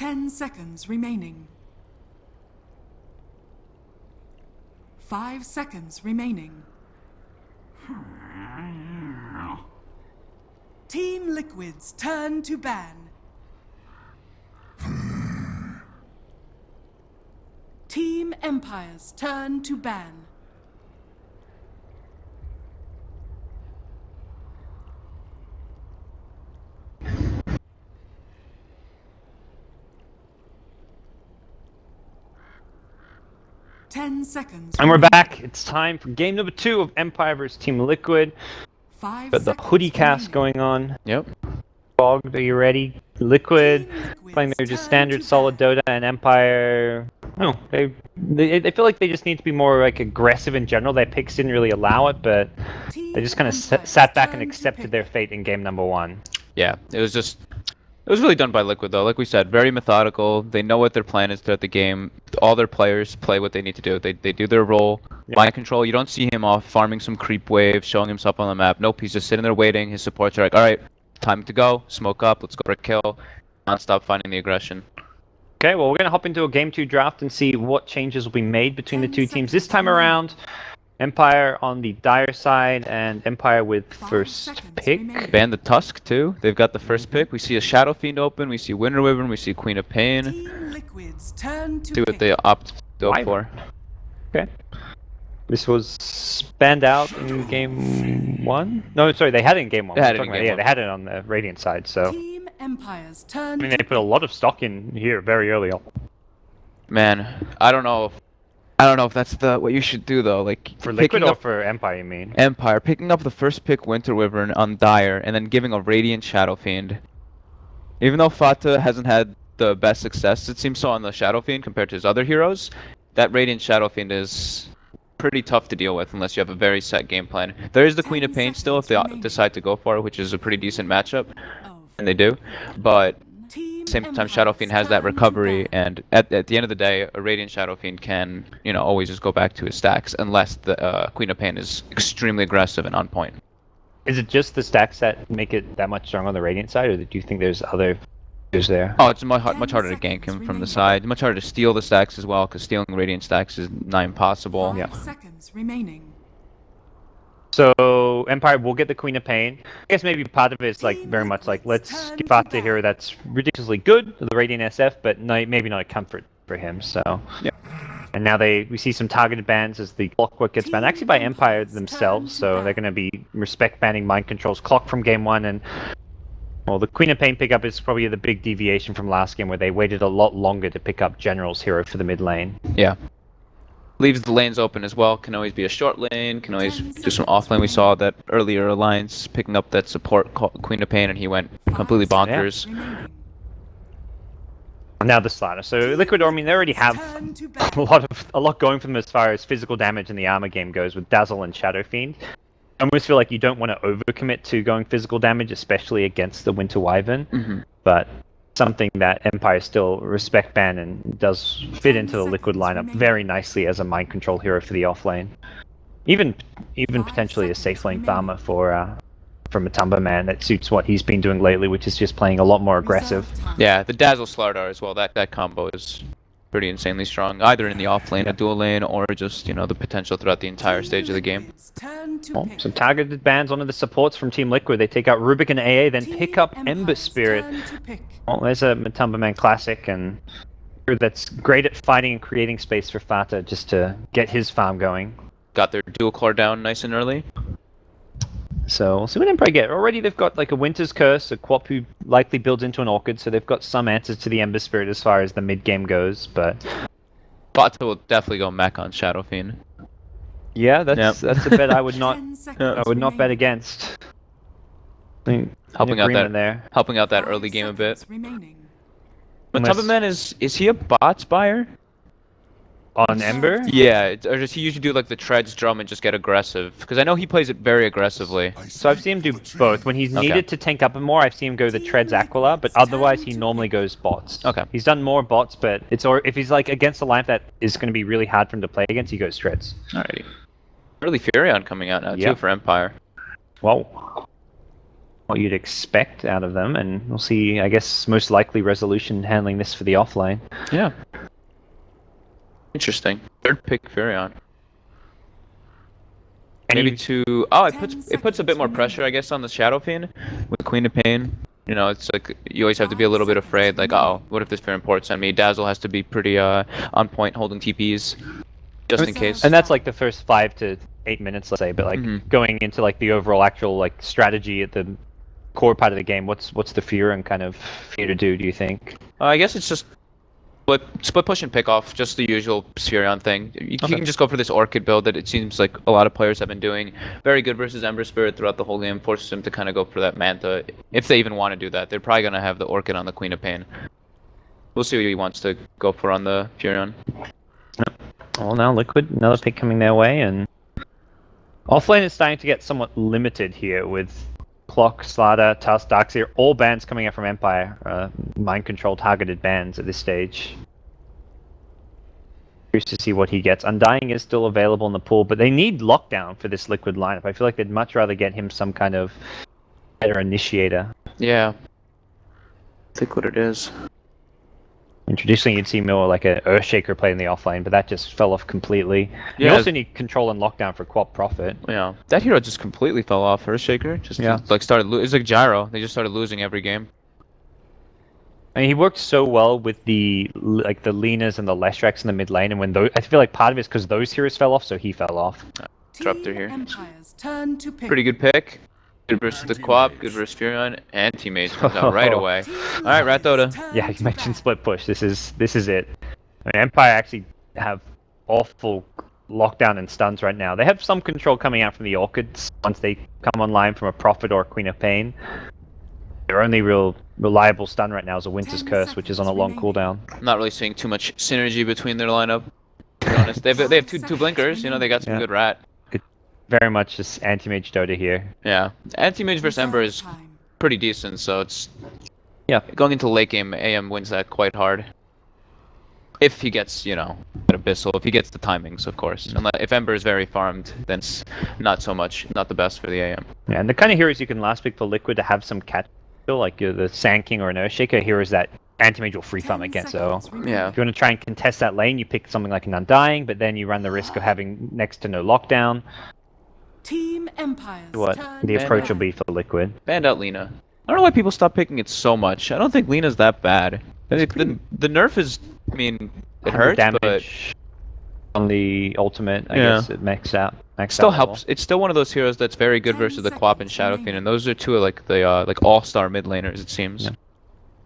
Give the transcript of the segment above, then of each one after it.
10 seconds remaining. 5 seconds remaining. Team Liquid's turn to ban. Team Empire's turn to ban. And we're back. It's time for game number 2 of Empire vs Team Liquid. Got the hoodie cast going on. Yep. Bogged, are you ready? Liquid playing their just standard solid Dota, and Empire. Oh, they feel like they just need to be more like aggressive in general. Their picks didn't really allow it, but they just kind of sat back and accepted their fate in game number 1. Yeah, it was really done by Liquid though. Like we said, very methodical. They know what their plan is throughout the game. All their players play what they need to do. They do their role. Yeah. Mind control. You don't see him off farming some creep wave, showing himself on the map. Nope, he's just sitting there waiting. His supports are like, all right, time to go. Smoke up. Let's go for a kill. Non-stop finding the aggression. Okay, well, we're going to hop into a Game 2 draft and see what changes will be made between the two teams. This time around, Empire on the Dire side, and Empire with first pick. Ban the Tusk, too. They've got the first pick. We see a Shadow Fiend open. We see Winter Wyvern. We see Queen of Pain. See what they opt to go for. Okay. This was banned out in game 1? No, sorry, they had it in game 1. They had it in game 1. Yeah, they had it on the Radiant side, so... Team Empire's turn. I mean, they put a lot of stock in here very early on. Man, I don't know if that's what you should do though. Like for Liquid or for Empire, you mean? Empire picking up the first pick Winter Wyvern on Dire and then giving a Radiant Shadow Fiend. Even though Fata hasn't had the best success, it seems so, on the Shadow Fiend compared to his other heroes, that Radiant Shadow Fiend is pretty tough to deal with unless you have a very set game plan. There is the Queen of Pain still if they decide to go for it, which is a pretty decent matchup, and they do. But same time, Shadow Fiend has that recovery, and at the end of the day, a Radiant Shadow Fiend can, always just go back to his stacks, unless the Queen of Pain is extremely aggressive and on point. Is it just the stacks that make it that much stronger on the Radiant side, or do you think there's other features there? Oh, it's much harder to gank him from the side. Much harder to steal the stacks as well, because stealing Radiant stacks is nigh impossible. 5 seconds remaining. So Empire will get the Queen of Pain. I guess maybe part of it is like very much like, let's give out the hero that's ridiculously good, the Radiant SF, but maybe not a comfort for him. So yeah. And now we see some targeted bans as the Clockwork gets banned, actually by Empire themselves. So they're going to be respect banning Mind Control's Clock from game 1, and well, the Queen of Pain pickup is probably the big deviation from last game where they waited a lot longer to pick up General's hero for the mid lane. Yeah. Leaves the lanes open as well. Can always be a short lane, can always do some off lane. We saw that earlier Alliance picking up that support Queen of Pain, and he went completely bonkers. Yeah. Now the Slatter. So Liquid, I mean, they already have a lot going for them as far as physical damage in the armor game goes with Dazzle and Shadow Fiend. I almost feel like you don't want to overcommit to going physical damage, especially against the Winter Wyvern. But something that Empire still respect ban and does fit into the Liquid lineup very nicely as a mind control hero for the off lane. Even potentially a safe lane farmer for Matumba Man that suits what he's been doing lately, which is just playing a lot more aggressive. Yeah, the Dazzle Slardar as well. That combo is pretty insanely strong, either in the off lane, a dual lane, or just the potential throughout the entire stage of the game. Well, some targeted bans onto the supports from Team Liquid. They take out Rubik and AA, then pick up Ember Spirit. Well, there's a Matumba Man classic, and that's great at fighting and creating space for Fata just to get his farm going. Got their dual core down nice and early. So we'll see what Empire get. Already they've got like a Winter's Curse, a Quap who likely builds into an Orchid, so they've got some answers to the Ember Spirit as far as the mid game goes, but Fata will definitely go mech on Shadow Fiend. Yeah, that's a bet I would not bet against. Helping out that early game a bit. Matumba Man is he a bot buyer? On Ember? Yeah, or does he usually do like the treads drum and just get aggressive? Because I know he plays it very aggressively. So I've seen him do both. When he's needed to tank up more, I've seen him go the treads Aquila, but otherwise he normally goes bots. Okay. He's done more bots, but if he's like against a lineup that is going to be really hard for him to play against, he goes treads. Alrighty. Early Furion coming out now too for Empire. Whoa. what you'd expect out of them, and we'll see, I guess, most likely Resolution handling this for the offlane. Yeah. Interesting. Third pick Furion. Maybe to it puts a bit more pressure, I guess, on the Shadow Fiend with Queen of Pain. You know, it's like you always have to be a little bit afraid, like, oh, what if this Furion ports on me? Dazzle has to be pretty on point, holding TPs, just in case. And that's like the first 5 to 8 minutes, let's say. But like going into like the overall actual like strategy at the core part of the game, what's the Furion kind of fear to do? Do you think? I guess it's just split push and pick off, just the usual Furion thing. You can just go for this Orchid build that it seems like a lot of players have been doing. Very good versus Ember Spirit throughout the whole game. Forces them to kind of go for that Manta. If they even want to do that, they're probably going to have the Orchid on the Queen of Pain. We'll see what he wants to go for on the Furion. Well, now Liquid, another pick coming their way, and offlane is starting to get somewhat limited here with Clock, Slaughter, Tusk, Darkseer, all bans coming out from Empire, mind control targeted bans at this stage. Curious to see what he gets. Undying is still available in the pool, but they need Lockdown for this Liquid lineup. I feel like they'd much rather get him some kind of better initiator. Yeah. I think what it is. And traditionally you'd see more like a Earthshaker play in the offlane, but that just fell off completely. Yeah. You also need control and lockdown for Quap Profit. Yeah, that hero just completely fell off. Earthshaker just like started. It's like Gyro. They just started losing every game. I mean, he worked so well with the Lenas and the Leshracs in the mid lane, and when those, I feel like part of it is because those heroes fell off, so he fell off. Disruptor here. Empire's turn to pick. Pretty good pick. Good versus the Quap, good versus Furion, and teammates comes out right away. Alright, Ratota. Yeah, you mentioned split push. This is it. I mean, Empire actually have awful lockdown and stuns right now. They have some control coming out from the Orchids once they come online from a Prophet or a Queen of Pain. Their only real reliable stun right now is a Winter's Curse, which is on a long cooldown. I'm not really seeing too much synergy between their lineup, to be honest. They have two blinkers, you know, they got some good rat. Very much just anti-mage Dota here. Yeah, anti-mage versus Ember is pretty decent, so it's... Yeah, going into late game, AM wins that quite hard. If he gets, you know, an Abyssal, if he gets the timings, of course. If Ember is very farmed, then it's not so much, not the best for the AM. Yeah, and the kind of heroes you can last pick for Liquid to have some catch, like the Sand King or an Earthshaker, heroes that anti-mage will free farm against, so yeah. If you want to try and contest that lane, you pick something like an Undying, but then you run the risk of having next to no lockdown. Team Empire's What the approach will be for Liquid. Banned out Lina. I don't know why people stop picking it so much. I don't think Lina's that bad. The nerf is, I mean, it hurts, damage on the ultimate, I guess it maxed out. Still helps. It's still one of those heroes that's very good versus the Quap and Shadow Fiend, and those are two of like the like all-star mid laners, it seems. Yeah.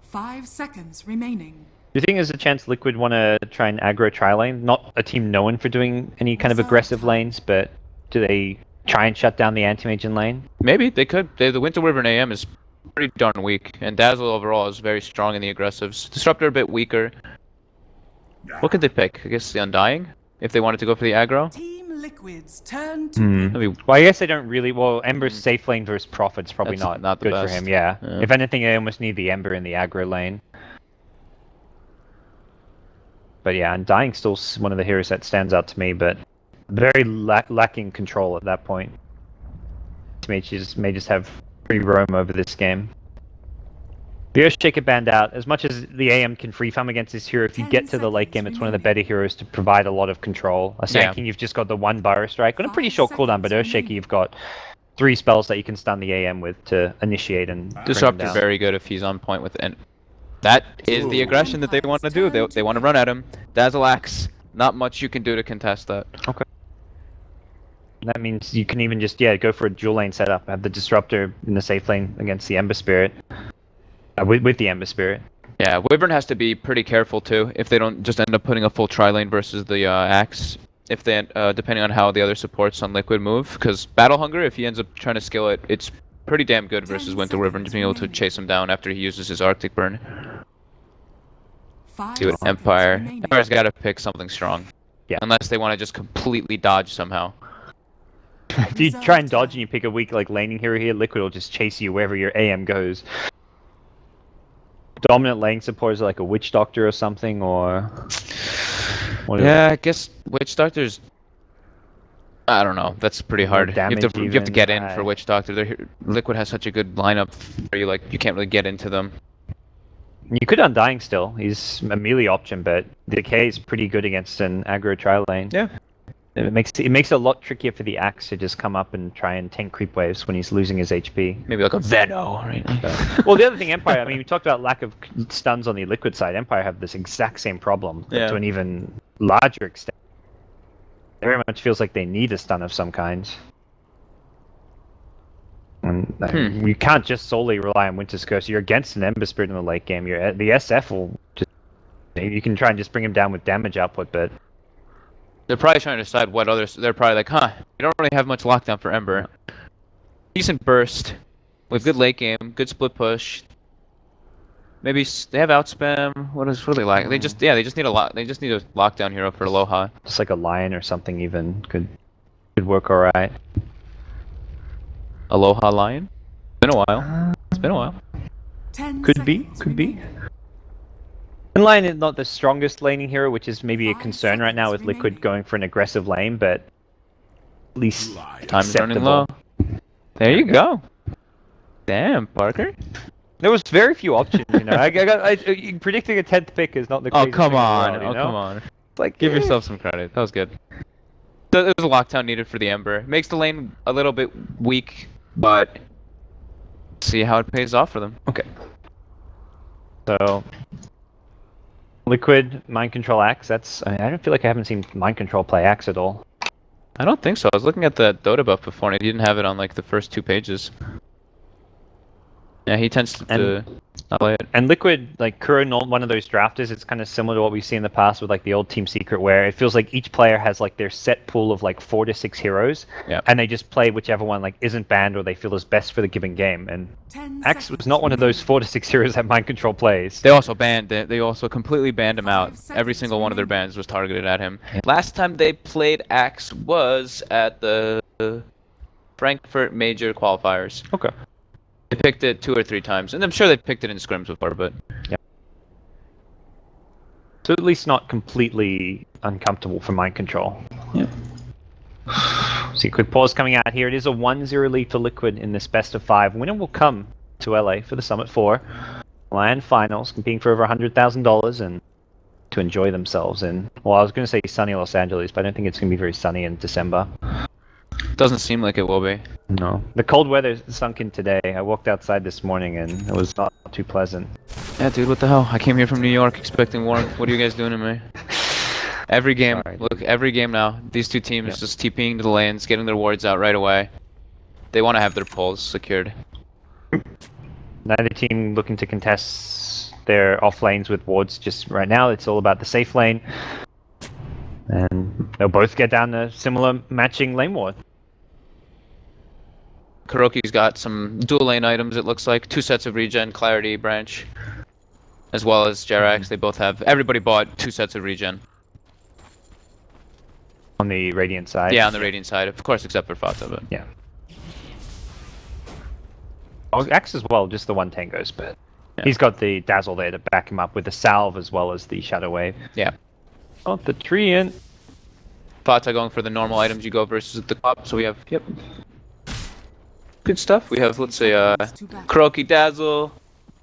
5 seconds remaining. Do you think there's a chance Liquid want to try and aggro tri-lane? Not a team known for doing any kind of aggressive lanes, but do they try and shut down the anti-mage in lane? Maybe, they could. The Winter Wyvern AM is pretty darn weak, and Dazzle overall is very strong in the aggressives. Disruptor a bit weaker. What could they pick? I guess the Undying? If they wanted to go for the aggro? Team Liquid's turn to pick. Well, I guess they don't really... Well, Ember's safe lane versus Prophet's probably not the good best. for him, yeah. If anything, they almost need the Ember in the aggro lane. But yeah, Undying's still one of the heroes that stands out to me, but very lacking control at that point. May just have free roam over this game. The Earthshaker banned out. As much as the AM can free farm against this hero, if you get to the late game, it's one of the better heroes to provide a lot of control. A Sand King, you've just got the one Burrow Strike on a pretty short cooldown, but Earthshaker, you've got 3 spells that you can stun the AM with to initiate and Disruptor very good if he's on point with it. And that is the aggression that they want to do. They want to run at him. Dazzle Axe. Not much you can do to contest that. Okay. That means you can even just, go for a dual lane setup. Have the Disruptor in the safe lane against the Ember Spirit. With the Ember Spirit. Yeah, Wyvern has to be pretty careful too, if they don't just end up putting a full tri-lane versus the Axe. If they, depending on how the other supports on Liquid move. Because Battle Hunger, if he ends up trying to skill it, it's pretty damn good versus Winter Wyvern to be able to chase him down after he uses his Arctic Burn. See what Empire's got to pick something strong. Yeah. Unless they want to just completely dodge somehow. If you try and dodge and you pick a weak laning hero here, Liquid will just chase you wherever your AM goes. Dominant lane support is like a Witch Doctor or something, or... Yeah, I guess Witch Doctor's I don't know. That's pretty hard. You have to damage get in even, for Witch Doctor. Liquid has such a good lineup for you, like you can't really get into them. You could Undying still. He's a melee option, but the decay is pretty good against an aggro tri lane. Yeah. It makes it a lot trickier for the Axe to just come up and try and tank creep waves when he's losing his HP. Maybe like a Venom, right? Well, the other thing, Empire, I mean, we talked about lack of stuns on the Liquid side. Empire have this exact same problem, but Yeah. to an even larger extent. It very much feels like they need a stun of some kind. And you can't just solely rely on Winter's Curse. You're against an Ember Spirit in the late game. The SF will just... You can try and just bring him down with damage output, but... They're probably trying to decide what others. They're probably like, huh, we don't really have much lockdown for Ember. Decent burst, with good late game, good split push. Maybe they have outspam. What are they like? They just need a They just need a lockdown hero for Aloha. Just like a Lion or something even could work alright. Aloha Lion. It's been a while. It's been a while. 10 Could be. seconds Could be. remaining. And Lion is not the strongest laning hero, which is maybe a 5 concern right now with seconds Liquid remaining. going for an aggressive lane, but at least Time's running acceptable. low. There you go. Damn, Parker. There was very few options, you know. Predicting a 10th pick is not the Oh craziest come thing in the on! world, you Oh know? come on! Like, Give yourself some credit. That was good. There's a lockdown needed for the Ember. Makes the lane a little bit weak, but see how it pays off for them. Okay. So, Liquid, Mind Control Axe, I don't feel like I haven't seen Mind Control play Axe at all. I don't think so. I was looking at the Dota buff before, and he didn't have it on like the first 2 pages. Yeah, he tends to not play it. And Liquid, like Kuro, not one of those drafters, it's kind of similar to what we've seen in the past with like the old Team Secret, where it feels like each player has like their set pool of like 4 to 6 heroes, Yeah. and they just play whichever one like isn't banned or they feel is best for the given game. And 10 Axe was seconds not one of those remaining. 4 to 6 heroes that Mind Control plays. They also banned it. They also completely banned him out. 5 Every seconds single one of their remaining. bans was targeted at him. Last time they played Axe was at the Frankfurt Major Qualifiers. Okay. They picked it 2 or 3 times, and I'm sure they picked it in scrims before, but So at least not completely uncomfortable for Mind Control. Yeah. See, quick pause coming out here. It is a 1-0 lead for Liquid in this best of 5. Winner will come to LA for the Summit 4 Lion Finals, competing for over $100,000 and to enjoy themselves in, well, I was going to say sunny Los Angeles, but I don't think it's going to be very sunny in December. doesn't seem like it will be. No. The cold weather sunk in today. I walked outside this morning and it was not too pleasant. Yeah, dude, what the hell? I came here from New York expecting warmth. What are you guys doing to me? Every game, Sorry. look, every game now, these 2 teams Yep. just TPing to the lanes, getting their wards out right away. They want to have their poles secured. Neither team looking to contest their off lanes with wards just right now. It's all about the safe lane. And they'll both get down a similar matching lane ward. Kuroki's got some dual lane items, it looks like. 2 sets of regen, Clarity, Branch, as well as Jerax. They both have... Everybody bought 2 sets of regen. On the Radiant side. Yeah, on the Radiant side, of course, except for Fata, but... Yeah. Oh, Axe as well, just the 1 tangos, but Yeah. he's got the Dazzle there to back him up with the Salve as well as the Shadow Wave. Yeah. Oh, the Treant. Fata going for the normal items you go versus the top, so we have... Yep. Good stuff. We have, let's say, To battle. Kuroki Dazzle,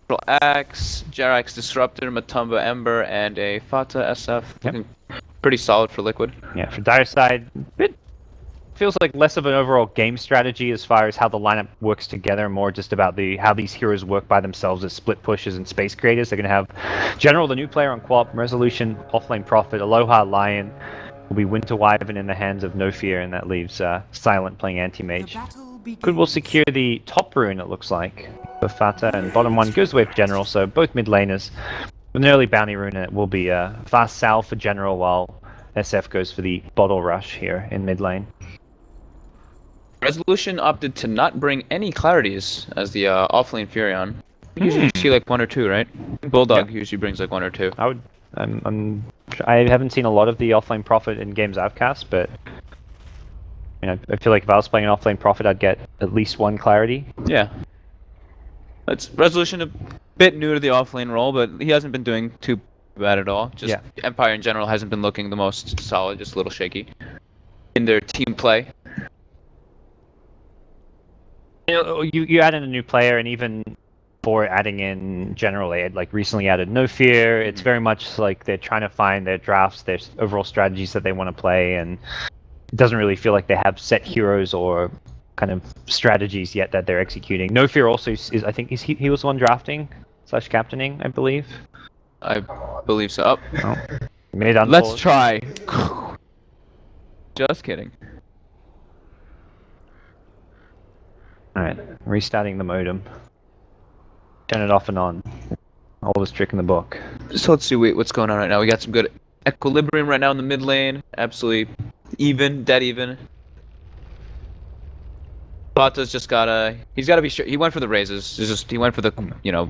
Pearl Axe, Jerax Disruptor, Matumba Ember, and a Fata SF. Yep. Looking pretty solid for Liquid. Yeah, for Dire side, it feels like less of an overall game strategy as far as how the lineup works together, more just about how these heroes work by themselves as split pushers and space creators. They're going to have General, the new player on Quap, Resolution, Offlane Prophet, Aloha, Lion, will be Winter Wyvern in the hands of No Fear, and that leaves Silent playing The Anti-Mage. battle begins. Good will secure the top rune, it looks like, for Fata, and bottom one goes away for General, so both mid laners. With an early bounty rune, it will be fast Sal for General, while SF goes for the bottle rush here in mid lane. Resolution opted to not bring any clarities as the offlane Furion. You usually see like 1 or 2, right? Bulldog usually brings like 1 or 2. I haven't seen a lot of the offlane Prophet in games I've cast, but I feel like if I was playing an offlane Prophet, I'd get at least 1 clarity. Yeah. It's Resolution a bit new to the offlane role, but he hasn't been doing too bad at all. Just Yeah. Empire in general hasn't been looking the most solid, just a little shaky. in their team play. You add in a new player, and even for adding in general, they had like recently added No Fear. It's very much like they're trying to find their drafts, their overall strategies that they want to play, and it doesn't really feel like they have set heroes or kind of strategies yet that they're executing. No Fear also is I think he was the one drafting / captaining, I believe. I believe so. Oh. Mid unpause. Let's try. Just kidding. Alright, restarting the modem. Turn it off and on. Oldest trick in the book. So let's see what's going on right now. We got some good equilibrium right now in the mid lane. Absolutely even, dead even. Bata's just gotta. He's gotta be sure. He went for the raises. He went for the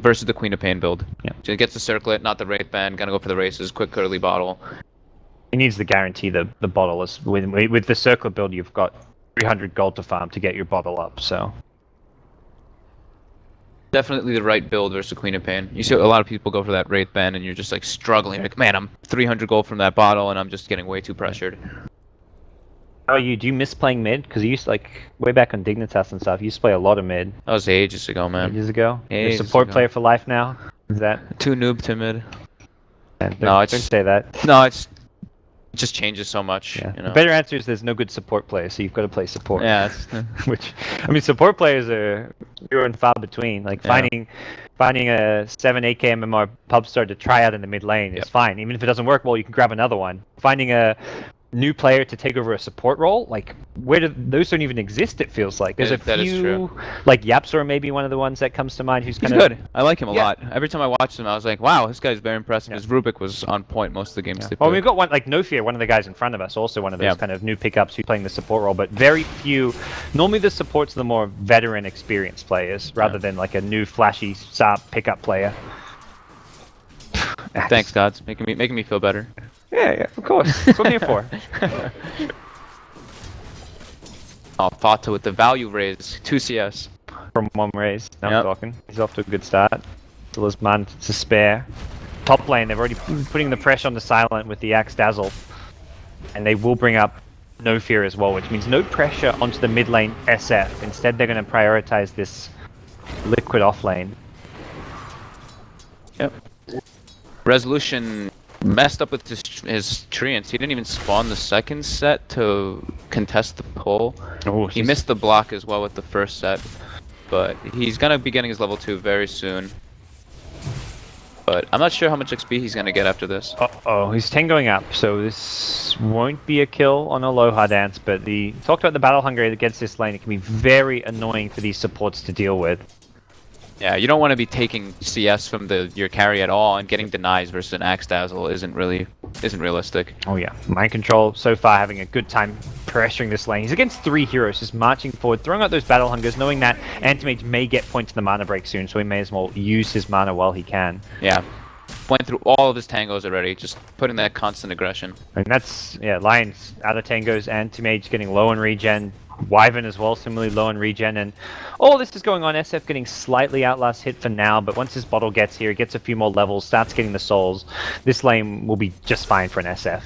versus the Queen of Pain build. Yeah. So he gets the circlet, not the Wraith Band. Gonna go for the races. Quick curly bottle. He needs to guarantee the bottle is with the circlet build. You've got 300 gold to farm to get your bottle up. So. Definitely the right build versus Queen of Pain. You see a lot of people go for that Wraith Band and you're just like struggling. Like, man, I'm 300 gold from that bottle and I'm just getting way too pressured. How are you? Do you miss playing mid? Because you used to, like, way back on Dignitas and stuff, you used to play a lot of mid. That was ages ago, man. Ages ago? You're a Ages support ago. player for life now? Is that? Too noob to mid. Don't it's- say that. No, it just changes so much. Yeah. You know? The better answer is there's no good support player, so you've got to play support. Yeah. Which, I mean, support players are few and far between. Like, Yeah. finding a 7-8k MMR pub star to try out in the mid lane is fine. Even if it doesn't work well, you can grab another one. Finding a new player to take over a support role, like, those don't even exist, it feels like. There's That is a few, true. like Yapsor may be one of the ones that comes to mind who's He's kind of good. I like him a Yeah. lot. Every time I watched him, I was like, wow, this guy's very impressive. Yeah. His Rubik was on point most of the games they Well, played. we've got one like No Fear, one of the guys in front of us, also one of those Yeah. kind of new pickups who's playing the support role, but very few. Normally, the support's the more veteran, experienced players rather than like a new flashy sharp pickup player. Thanks, gods. Making me feel better. Yeah, of course. That's what I'm here for. Oh, Fata with the value raise. 2 CS. From one raise. Now Yep. I'm talking. He's off to a good start. Still has man to spare. Top lane, they've already putting the pressure on the Silent with the Axe Dazzle. And they will bring up No Fear as well, which means no pressure onto the mid lane SF. Instead, they're going to prioritize this Liquid off lane. Yep. Resolution messed up with his treants. He didn't even spawn the second set to contest the pull. Oh, He missed the block as well with the first set. But he's gonna be getting his level 2 very soon. But I'm not sure how much XP he's gonna get after this. Uh-oh, he's 10 going up, so this won't be a kill on Aloha Dance, but talked about the battle hunger against this lane. It can be very annoying for these supports to deal with. Yeah, you don't want to be taking CS from your carry at all, and getting denies versus an Axe Dazzle isn't realistic. Oh yeah, Mind Control so far having a good time pressuring this lane. He's against 3 heroes, just marching forward, throwing out those battle hungers, knowing that Antimage may get points in the mana break soon, so he may as well use his mana while he can. Yeah, went through all of his tangos already, just putting that constant aggression. And that's, yeah, Lion's out of tangos, Antimage getting low on regen, Wyvern as well, similarly low on regen, and all this is going on. SF getting slightly outlast hit for now, but once his bottle gets here, he gets a few more levels, starts getting the souls, this lane will be just fine for an SF.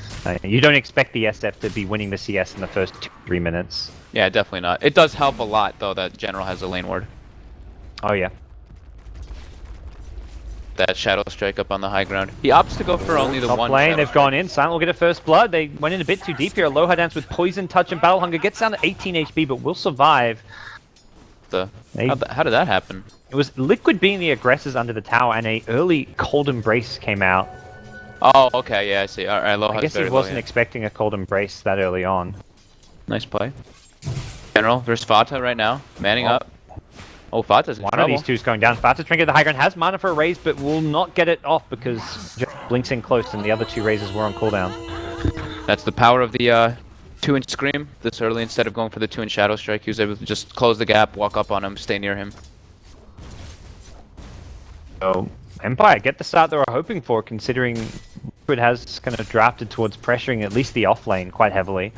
You don't expect the SF to be winning the CS in the first 2-3 minutes. Yeah, definitely not. It does help a lot, though, that General has a lane ward. Oh yeah. That Shadow Strike up on the high ground. He opts to go for only the Top one lane, Shadow they've gone in. Silent will get a first blood. They went in a bit too deep here. Aloha Dance with Poison Touch and Battle Hunger gets down to 18 HP, but will survive. How did that happen? It was Liquid being the aggressors under the tower, and a early Cold Embrace came out. Oh, okay, yeah, I see. Alright, Aloha's I guess he very wasn't low, yeah. expecting a Cold Embrace that early on. Nice play. General versus Fata right now, manning Oh. up. Oh, Fata's in One trouble. of these two is going down. Fata's trying to get the high ground, has mana for a raise, but will not get it off because just blinks in close, and the other 2 raises were on cooldown. That's the power of the 2-inch Scream this early. Instead of going for the 2-inch Shadow Strike, he was able to just close the gap, walk up on him, stay near him. So, Empire get the start they were hoping for, considering Liquid has kind of drafted towards pressuring at least the off lane quite heavily.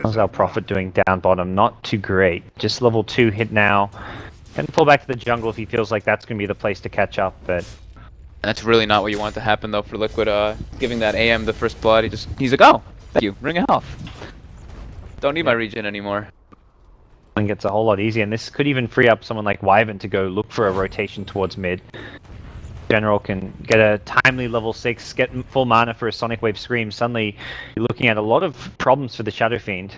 How's our Prophet doing down bottom? Not too great. Just level 2 hit now. Can pull back to the jungle if he feels like that's going to be the place to catch up, but... And that's really not what you want to happen, though, for Liquid. Giving that AM the first blood, he's like, oh, thank you, ring it off. Don't need my regen anymore. And gets a whole lot easier, and this could even free up someone like Wyvern to go look for a rotation towards mid. General can get a timely level 6, get full mana for a Sonic Wave Scream. Suddenly, you're looking at a lot of problems for the Shadow Fiend.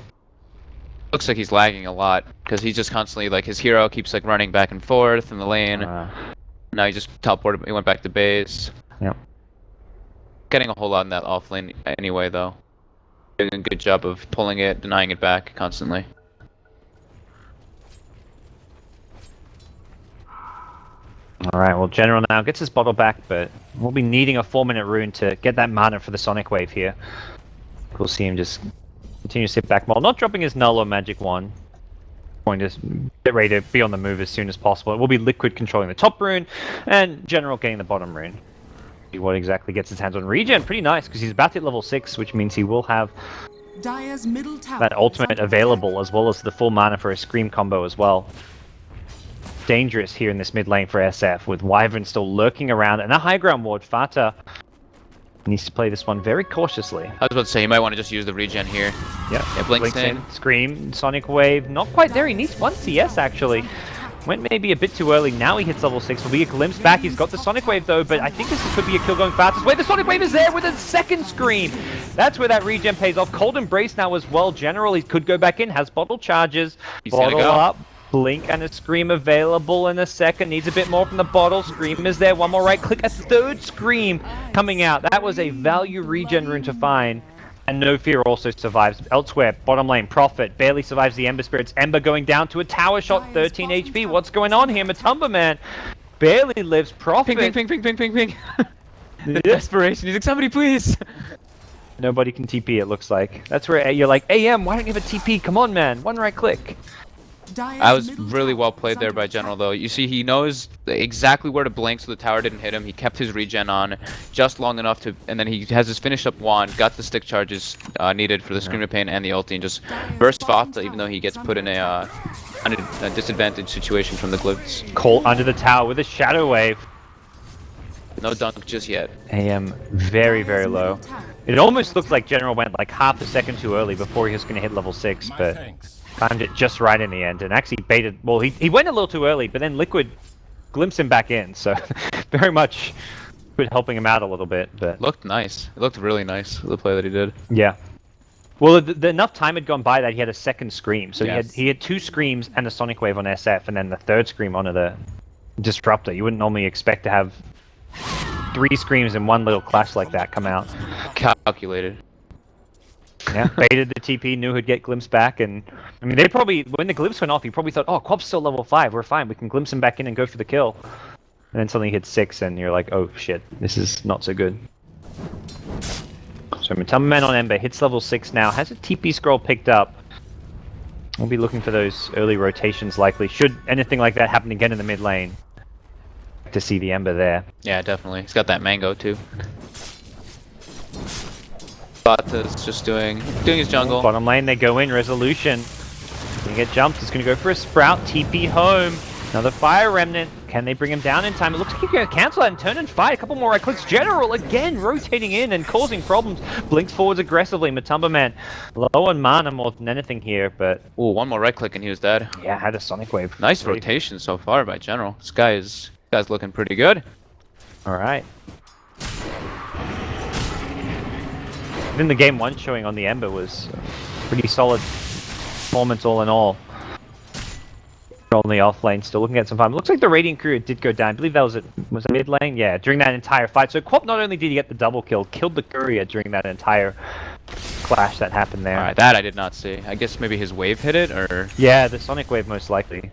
Looks like he's lagging a lot, because he's just constantly, like, his hero keeps, like, running back and forth in the lane. Now he just teleported, he went back to base. Yep. Getting a whole lot in that off lane anyway, though. Doing a good job of pulling it, denying it back constantly. Alright, well, General now gets his bottle back, but we'll be needing a 4-minute rune to get that mana for the Sonic Wave here. We'll see him just continue to sit back while not dropping his Null or Magic Wand. Going to get ready to be on the move as soon as possible. It will be Liquid controlling the top rune, and General getting the bottom rune. See what exactly gets his hands on regen. Pretty nice, because he's about to hit level 6, which means he will have Dire's middle tower that ultimate available, as well as the full mana for a Scream combo as well. Dangerous here in this mid lane for SF, with Wyvern still lurking around, and a high ground ward. Fata needs to play this one very cautiously. I was about to say, you might want to just use the regen here. Yep. Yeah, blinks in. Scream, Sonic Wave, not quite there. He needs 1 CS actually. Went maybe a bit too early. Now he hits level 6. Will be a glimpse back. He's got the Sonic Wave though, but I think this could be a kill going fastest way. The Sonic Wave is there with a second Scream. That's where that regen pays off. Cold Embrace now as well. General, he could go back in. Has bottle charges. He's bottle gonna go up. Blink and a Scream available in a second. Needs a bit more from the bottle. Scream is there. One more right click. A third Scream coming out. That was a value regen rune to find. And No Fear also survives. Elsewhere, bottom lane, Prophet barely survives the Ember Spirits. Ember going down to a tower shot, 13 HP. What's going on here? Matumba Man barely lives. Prophet. Ping. The desperation. He's like, somebody please. Nobody can TP, it looks like. That's where you're like, AM, why don't you have a TP? Come on, man. One right click. I was really well played there by General, though. You see, he knows exactly where to blink so the tower didn't hit him. He kept his regen on just long enough to, and then he has his finish up wand, got the stick charges needed for the Scream of Pain and the ulti, and just burst Fata, even though he gets put in a disadvantaged situation from the glyphs. Cole under the tower with a Shadow Wave. No dunk just yet. AM very, very low. It almost looks like General went like half a second too early before he was going to hit level 6, but timed it just right in the end and actually baited. Well, he went a little too early, but then Liquid glimpsed him back in, so very much good helping him out a little bit. But Looked nice. It looked really nice, the play that he did. yeah. Well, the enough time had gone by that he had a second Scream, so Yes. he had 2 Screams and a Sonic Wave on SF, and then the third Scream onto the Disruptor. You wouldn't normally expect to have 3 Screams in one little clash like that come out. Calculated. Yeah, baited the TP, knew he'd get glimpse back, and I mean, they probably, when the glimpse went off, he probably thought, oh, Quab's still level 5, we're fine, we can glimpse him back in and go for the kill. And then suddenly he hits 6, and you're like, oh shit, this is not so good. So Matumba Man on Ember hits level 6 now, has a TP scroll picked up. We'll be looking for those early rotations likely, should anything like that happen again in the mid lane. To see the Ember there. Yeah, definitely. He's got that mango too. Fata's just doing his jungle. Bottom lane, they go in, Resolution. Gonna get jumped, he's gonna go for a Sprout, TP home. Another Fire Remnant, can they bring him down in time? It looks like he's gonna cancel that and turn and fight. A couple more right clicks. General again rotating in and causing problems. Blinks forwards aggressively, Matumba Man low on mana more than anything here, but... Ooh, one more right click and he was dead. Yeah, had a Sonic Wave. Nice rotation so far by General. This guy's looking pretty good. Alright. Even the game 1 showing on the Ember was pretty solid performance all in all. On the off lane, still looking at some fun. Looks like the Radiant Courier did go down. I believe that was it mid lane? Yeah, during that entire fight. So Quap not only did he get the double kill, killed the Courier during that entire clash that happened there. Alright, that I did not see. I guess maybe his wave hit it, or... Yeah, the Sonic Wave most likely.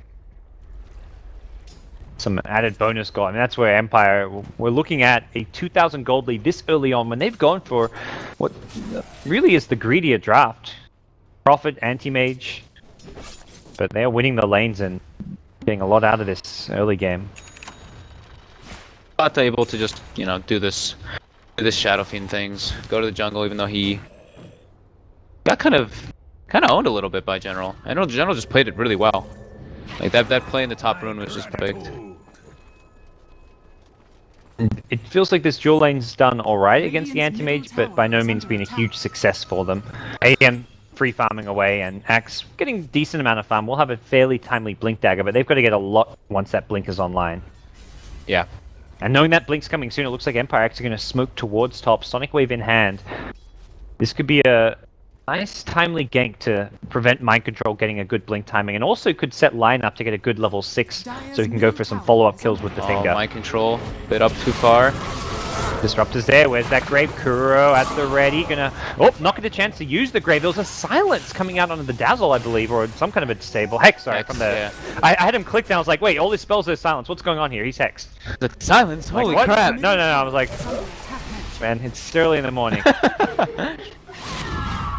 Some added bonus gold. I mean, that's where Empire, we're looking at a 2,000 gold lead this early on when they've gone for what really is the greedier draft. Prophet, Anti-Mage, but they're winning the lanes and getting a lot out of this early game. Not able to just, you know, do this Shadow Fiend things, go to the jungle, even though he got kind of owned a little bit by General. I know General just played it really well. Like that play in the top rune was just perfect. It feels like this dual lane's done alright against the Anti-Mage, but by no means been a huge success for them. AM free farming away, and Axe getting decent amount of farm. We'll have a fairly timely Blink Dagger, but they've got to get a lot once that Blink is online. Yeah. And knowing that Blink's coming soon, it looks like Empire actually going to smoke towards top, Sonic Wave in hand. This could be a nice timely gank to prevent Mind Control getting a good Blink timing, and also could set Lion up to get a good level 6, so he can go for some follow-up kills with the finger. Mind Control, bit up too far. Disruptor's there. Where's that Grave? Kuro at the ready. Gonna... Oh, not get a chance to use the Grave. There was a silence coming out onto the Dazzle, I believe, or some kind of a disable. Hex, sorry. Hex, from the... yeah. I had him clicked down. I was like, wait, all his spells are silence. What's going on here? He's hexed. The silence? Like, Holy what? crap. No. I was like, man, it's early in the morning.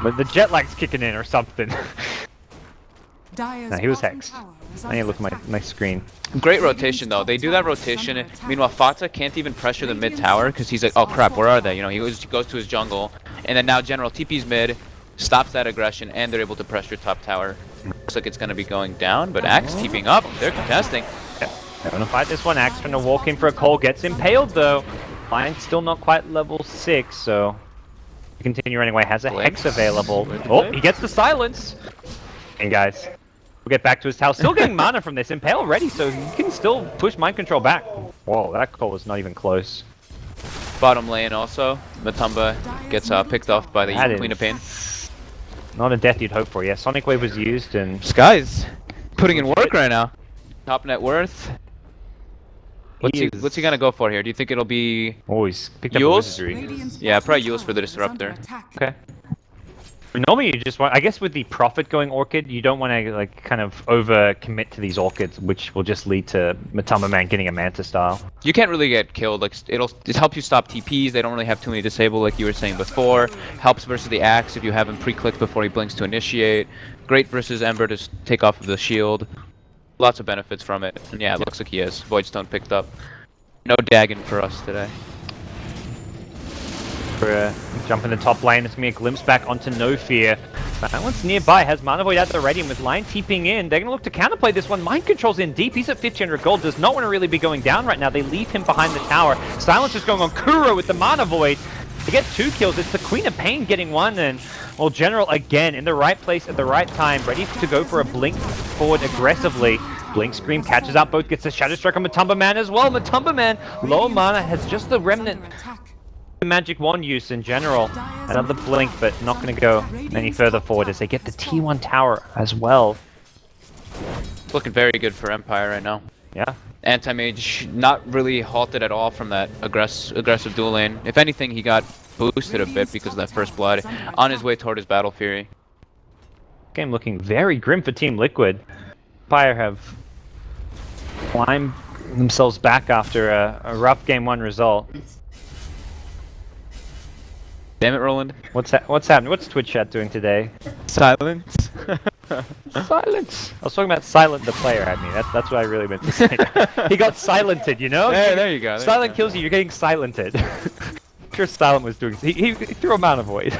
But the jet lag's kicking in or something. No, he was hexed. I need to look at my screen. Great rotation though. They do that rotation. Meanwhile, Fata can't even pressure the mid tower because he's like, oh crap, where are they? You know, he goes to his jungle, and then now General TP's mid, stops that aggression, and they're able to pressure top tower. Looks like it's gonna be going down, but Axe keeping up. They're contesting. Yeah. They're gonna fight this one. Axe trying to walk in for a call, gets impaled though. Lion's still not quite level 6, so continue anyway. Has a hex available. Oh, he gets the silence. And guys, we'll get back to his tower. Still getting mana from this. Impale ready, so he can still push Mind Control back. Whoa, that call was not even close. Bottom lane also. Matumba gets picked off by the Queen of Pain. Not a death you'd hope for. Yeah, Sonic Wave was used, and Sky's putting in work right now. Top net worth. What's he gonna go for here? Do you think it'll be oh, he's picked up a Yules? wizardry. Yeah, probably Yules for the disruptor. Okay. Normally you just want, I guess with the Prophet going Orchid, you don't want to like kind of over commit to these Orchids, which will just lead to Matumba Man getting a Manta style. You can't really get killed. Like it helps you stop TPs. They don't really have too many disable, like you were saying before. Helps versus the Axe if you have him pre-clicked before he blinks to initiate. Great versus Ember to take off of the shield. Lots of benefits from it. And yeah, it looks like he is. Voidstone picked up. No dagging for us today. For jump in the top lane, it's going to be a glimpse back onto No Fear. Silence nearby, has Mana Void at the ready, and with Lion TPing in, they're going to look to counterplay this one. Mind Control's in deep, he's at 1500 gold, does not want to really be going down right now. They leave him behind the tower. Silence is going on Kuro with the Mana Void. They get 2 kills, it's the Queen of Pain getting 1, and well, General again in the right place at the right time, ready to go for a blink forward aggressively. Blink Scream catches out both, gets a Shadow Strike on Matumba Man as well. Matumba Man, low mana, has just the remnant magic wand use in general. Another blink, but not going to go any further forward as they get the T1 tower as well. It's looking very good for Empire right now. Yeah. Anti-Mage not really halted at all from that aggressive dual lane. If anything, he got boosted a bit because of that first blood on his way toward his Battle Fury. Game looking very grim for Team Liquid. Empire have climbed themselves back after a rough Game 1 result. Damn it, Roland. What's happening? What's Twitch chat doing today? Silence. Silence. I was talking about Silent the player. I mean, that's what I really meant to say. He got silented, you know? There you go. Silent kills you. You're getting silented. I'm sure Silent was doing. He threw a Mana Void.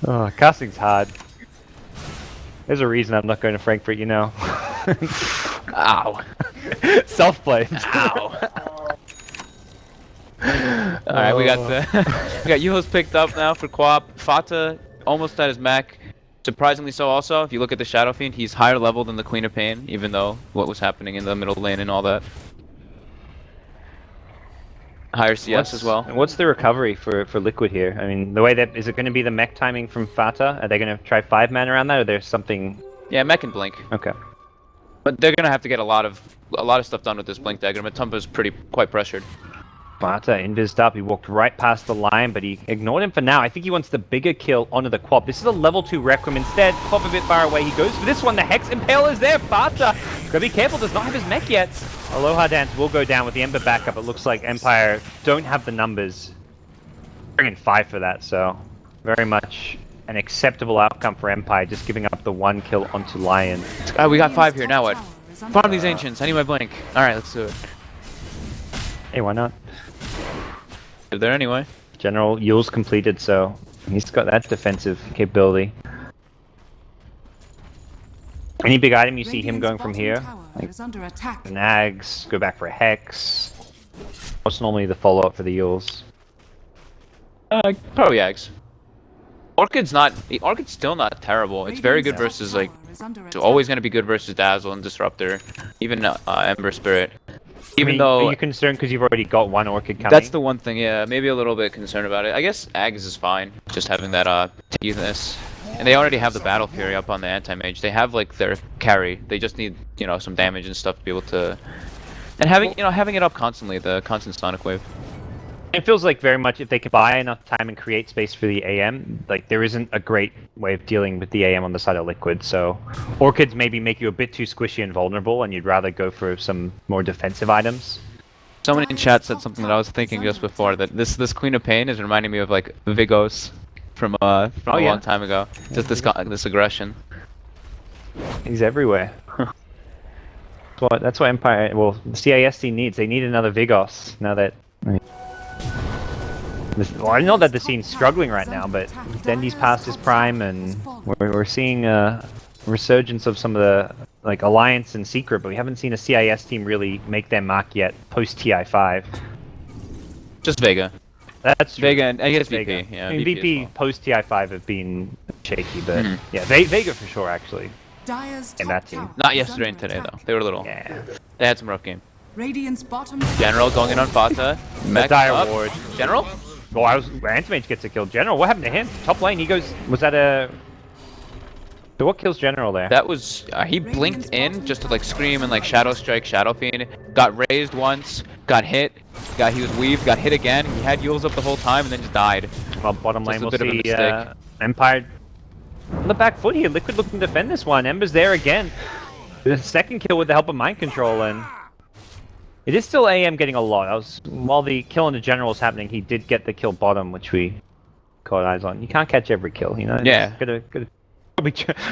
Oh, casting's hard. There's a reason I'm not going to Frankfurt, you know. Ow. Self-blame. Ow. Alright, we got Yules picked up now for Quap. Fata almost at his mech. Surprisingly so also. If you look at the Shadow Fiend, he's higher level than the Queen of Pain, even though what was happening in the middle lane and all that. Higher CS as well. What's the recovery for Liquid here? I mean, the way that is it going to be the mech timing from Fata? Are they going to try 5-man around that, or there's something? Yeah, mech and blink. Okay. But they're gonna have to get a lot of stuff done with this blink dagger. Matumba's quite pressured. Fata invised up, he walked right past the line, but he ignored him for now. I think he wants the bigger kill onto the Quap. This is a level 2 Requiem. Instead, Quap a bit far away. He goes for this one. The Hex Impale is there. Fata, gotta be careful, does not have his mech yet. Aloha Dance will go down with the Ember backup. It looks like Empire don't have the numbers. Bringing 5 for that, so very much an acceptable outcome for Empire, just giving up the 1 kill onto Lion. We got 5 here, now what? Farm these Ancients, I need my blink. Alright, let's do it. Hey, why not? They're there anyway. General Yules completed, so he's got that defensive capability. Any big item you see him going from here? Like Nags, go back for a Hex. What's normally the follow-up for the Yules? Probably Eggs. Orchid's still not terrible. It's very good versus like, it's always gonna be good versus Dazzle and Disruptor, even Ember Spirit. Even though are you concerned because you've already got one Orchid coming? that's the one thing, yeah, maybe a little bit concerned about it. I guess Ags is fine, just having that Teethness. And they already have the Battle Fury up on the Anti-Mage. They have like their carry. They just need, you know, some damage and stuff to be able to. And having it up constantly, the constant Sonic Wave. It feels like very much if they can buy enough time and create space for the AM, like there isn't a great way of dealing with the AM on the side of Liquid. So Orchids maybe make you a bit too squishy and vulnerable, and you'd rather go for some more defensive items. Someone in chat said something that I was thinking just before, that this Queen of Pain is reminding me of like Vigos from a long time ago. Just this aggression. He's everywhere. That's what Empire. Well, the CASC needs. They need another Vigos now that. Well, I know that the scene's struggling right now, but Dendy's past his prime, and we're seeing a resurgence of some of the like Alliance and Secret, but we haven't seen a CIS team really make their mark yet post TI5. Just Vega. That's Vega and I guess Vega. VP. Yeah, I mean, VP post TI5 have been shaky, but yeah, Vega for sure actually. In that team. Not yesterday and today though. They were a little. Yeah. They had some rough game. Radiant's bottom General going in on Fata. Mech Dire up. Ward. General? Well, Antimage gets a kill. General, what happened to him? Top lane, he goes. Was that a? So what kills General there? That was he blinked in just to like scream and like Shadow Strike, Shadow Fiend. Got raised once, got hit, he was weaved, got hit again. He had Yules up the whole time and then just died. Well, bottom lane, we'll bit of a see mistake. Empire on the back foot here. Liquid looking to defend this one. Ember's there again. The second kill with the help of Mind Control, and it is still AM getting a lot. While the kill on the General was happening, he did get the kill bottom, which we caught eyes on. You can't catch every kill, you know? Yeah.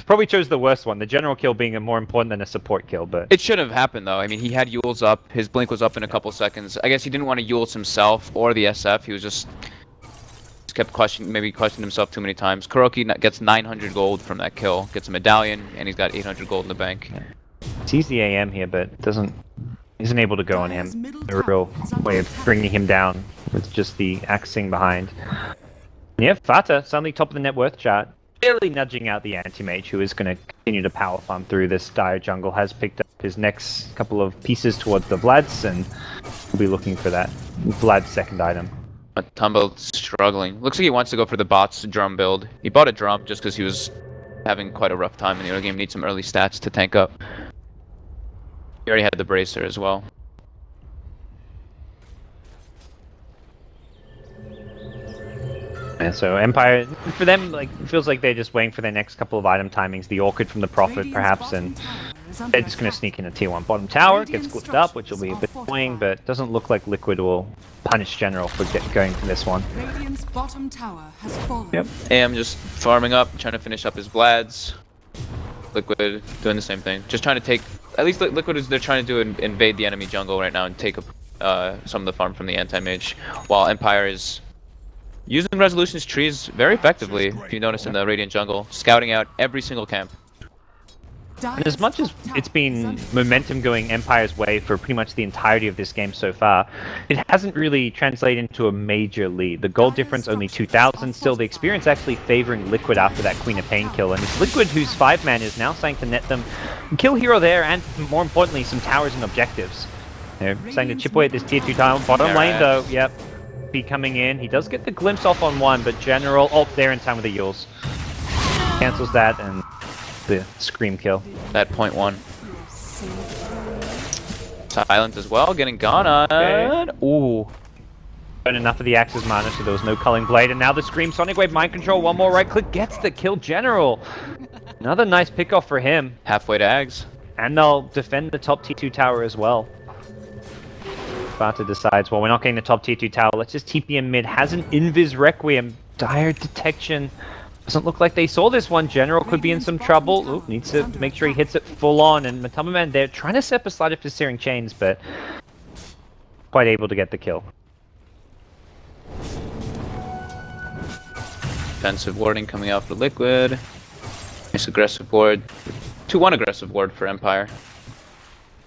Probably chose the worst one. The General kill being more important than a support kill, but... It should have happened though. I mean, he had Yules up. His blink was up in a couple seconds. I guess he didn't want to Yules himself or the SF. He was just kept questioning himself too many times. Kuroki gets 900 gold from that kill. Gets a medallion, and he's got 800 gold in the bank. Sees the AM here, but isn't able to go on him. A real way of bringing him down with just the axing behind. Yeah, Fata, suddenly top of the net worth chart. Barely nudging out the anti-mage, who is going to continue to power farm through this dire jungle. Has picked up his next couple of pieces towards the Vlad's, and we'll be looking for that Vlad's second item. Tumble's struggling. Looks like he wants to go for the bots drum build. He bought a drum just because he was having quite a rough time in the early game. Needs some early stats to tank up. He already had the bracer as well. And so Empire, for them, like it feels like they're just waiting for their next couple of item timings. The Orchid from the Prophet, perhaps, and they're just going to sneak in a tier 1 bottom tower. Gets clipped up, which will be a bit annoying, but doesn't look like Liquid will punish General for going for this one. Radiant's bottom tower has fallen. Yep. AM just farming up, trying to finish up his Vlads. Liquid doing the same thing. Just trying to take, at least Liquid is they're trying to invade the enemy jungle right now and take some of the farm from the anti-mage, while Empire is using Resolution's trees very effectively, if you notice in the Radiant jungle, scouting out every single camp. And as much as it's been momentum going Empire's way for pretty much the entirety of this game so far, it hasn't really translated into a major lead. The gold difference only 2,000, still the experience actually favoring Liquid after that Queen of Pain kill, and it's Liquid whose 5-man is now starting to net them kill hero there, and more importantly, some towers and objectives. They're starting to chip away at this tier 2 tower. Bottom lane though, yep. Be coming in. He does get the glimpse off on one, but General, there in time with the Yules. Cancels that, and the scream kill. That .1. Silent as well, getting gone on. Okay. Ooh. Burn enough of the Axe's mana, so there was no culling blade, and now the scream Sonic Wave Mind Control, one more right click, gets the kill General. Another nice pick off for him. Halfway to Ags. And they'll defend the top T2 tower as well. Fata decides, well, we're not getting the top T2 tower, let's just TP in mid. Has an Invis Requiem. Dire detection. Doesn't look like they saw this one. General could be in some trouble. Ooh, needs to make sure he hits it full on. And Matama Man, they're trying to set aside it for Searing Chains, but quite able to get the kill. Defensive warding coming out for Liquid. Nice aggressive ward. 2-1 aggressive ward for Empire.